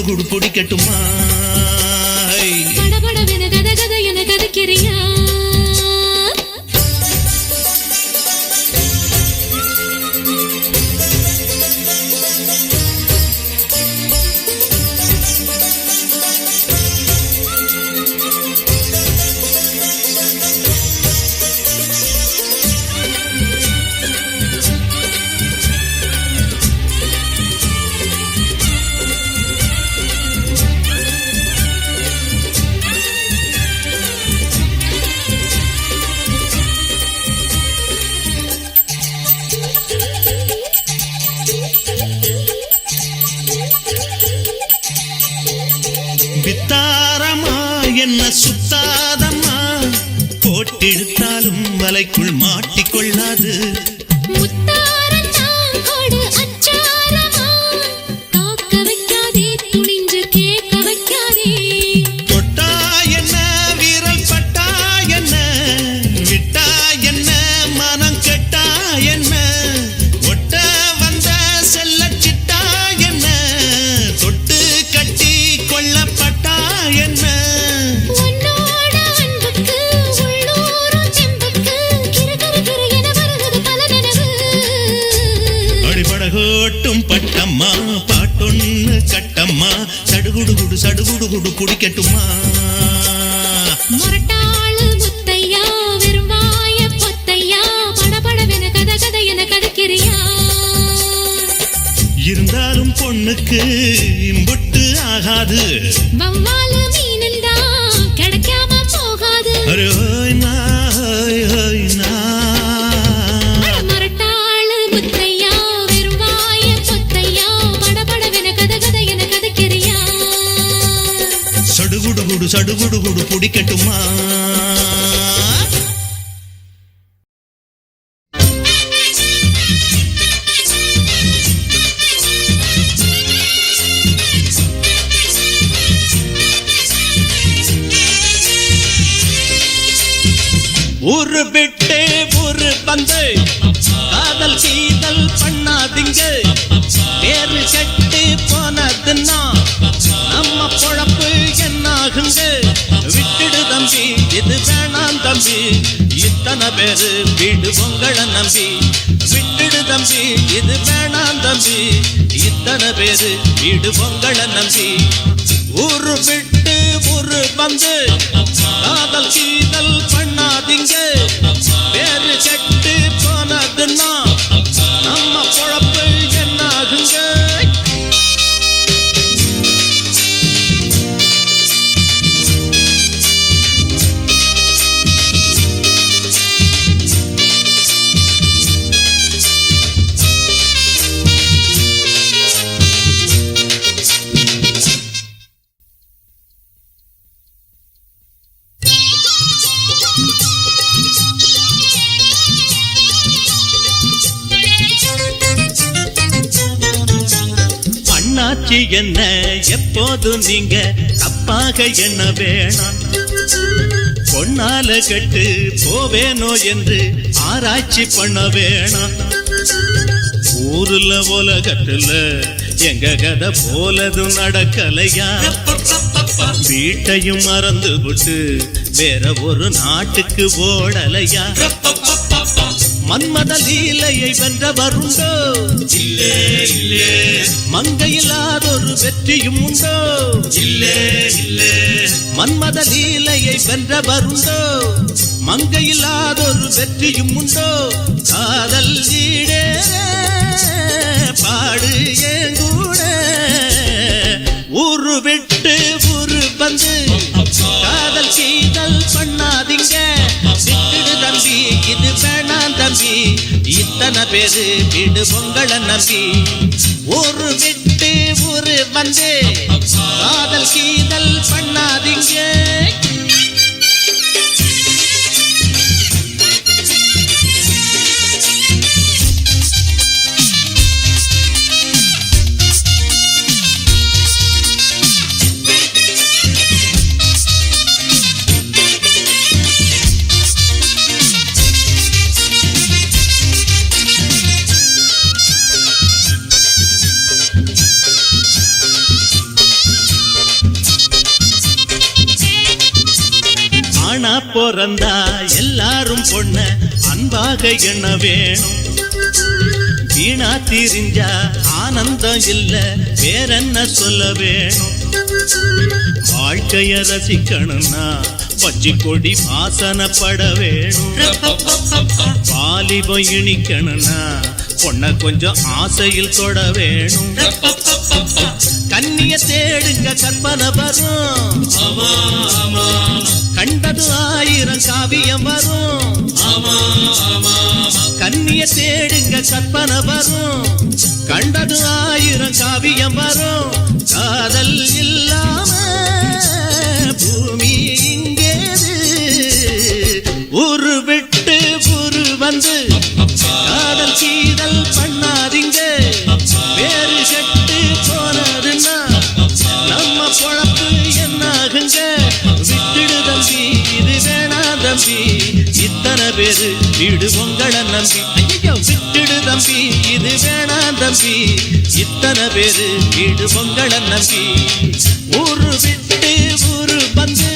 குடு பொடிக்கட்டுமா ஹை படபடவென கத கத என கதக்கிறியா வித்தாரமா என்ன சுத்தாதம்மா போட்டெடுத்தாலும் வலைக்குள் மாட்டிக்கொள்ளாது முத்தாரத்தான் கொடு அச்சாரமா காக்க வைக்காதே துணிஞ்சு கேட்க வைக்காதே தொட்டா என்ன வீரல் பட்டா என்ன விட்டா என்ன மனம் கெட்டா என்ன ஒட்ட வந்த செல்ல சிட்டா என்ன தொட்டு கட்டி கொள்ளப்பட்டா என்ன உன்னோட அன்புக்கு உள்ளூரும் செம்புக்கு கிறு கிறு கிறு என வருகுது பல படகோட்டும் பட்டம்மா பாட்டொன்னு கட்டம்மா சடுகுடு சடுகுடு குடிக்கட்டுமா முரட்டாளு முத்தையா வெறும்பாய பொத்தையா படபடவென கதை என கதைக்கிறியா இருந்தாலும் பொண்ணுக்கு இம்புட்டு ஆகாது வவ்வாலு மீனண்டா கிடைக்காம போகாது முரட்டாளு முத்தையா வெறும்பாய பொத்தையா படபடவென கதை என கதைக்கிறியா சடுகுடு குடிக்கட்டுமா ஊரு விட்டே ஊரு வந்து காதல் கீதல் பண்ணாதீங்க பேரு கட்டி போனதுன்னா நம்ம பொழப்பு என்னாகுங்க விட்டுடு தம்பி இது வேணாம் தம்பி இத்தனை பேரு வீடு உங்களை நம்பி விட்டுடு தம்பி இது வேணாம் தம்பி இத்தனை பேரு வீடு உங்களை நம்பி ஊரு விட்டு ஊரு வந்து காதல் கீதல் பண்ணாதீங்க பேரு கெட்டு போனதுன்னா நம்ம பொழப்பு என்னாகுங்க என்ன எப்போது நீங்க தப்பாக என்ன வேணாம் பொன்னால கட்டு போவேனோ என்று ஆராய்ச்சி பண்ண வேணாம் ஊருல உலகத்துல எங்க கதை போலது நடக்கலையா வீட்டையும் மறந்து விட்டு வேற ஒரு நாட்டுக்கு ஓடலையா மன்மத லீலையை வென்றவருண்டோ இல்லே இல்லே மங்கையில்லாதொரு வெற்றியும் உண்டோ இல்லே இல்லே மன்மத லீலையை வென்றவருண்டோ மங்கையில்லாதொரு வெற்றியும் உண்டோ காதல் ஈடே பாடு ஏங்கூட ஊரு விட்டு ஊரு வந்து காதல் கீதல் பண்ணாதீங்க விட்டுடு தம்பி இது வேணாம் தம்பி இத்தனை பேரு வீடு உங்களை நம்பி ஊரு விட்டு ஊரு வந்து காதல் கீதல் பண்ணாதீங்க பிறந்தா எல்லாரும் பொண்ண அன்பாக எண்ண வேணும் வீணா திரிஞ்சா ஆனந்தம் இல்ல வேறென்ன சொல்ல வேணும் வாழ்க்கைய ரசிக்கணும்னா பச்சி கொடி வாசனப்பட வேணும் வாலிபம் இனிக்கணும்னா பொண்ண கொஞ்சம் ஆசையில் தொட வேணும் கண்ணிய தேடுங்க கற்பனை வரும் கண்டது 1000 காவியம் வரும் கண்ணிய தேடுங்க கற்பனை வரும் கண்டது 1000 காவியம் வரும் காதல் இல்லாம பூமி இங்கேது ஊரு விட்டு ஊரு வந்து காதல் கீதல் பண்ணாதீங்க வேறு கெட்டு போனதுன்னா நம்ம பொழப்பு என்னாகுங்க விட்டுடு தம்பி இது வேணா தம்பி இத்தனை பேரு வீடு உங்களை நம்பி ஐயோ விட்டுடு தம்பி இது வேணா தம்பி இத்தனை பேரு வீடு உங்களை நம்பி ஊரு விட்டு ஊரு வந்து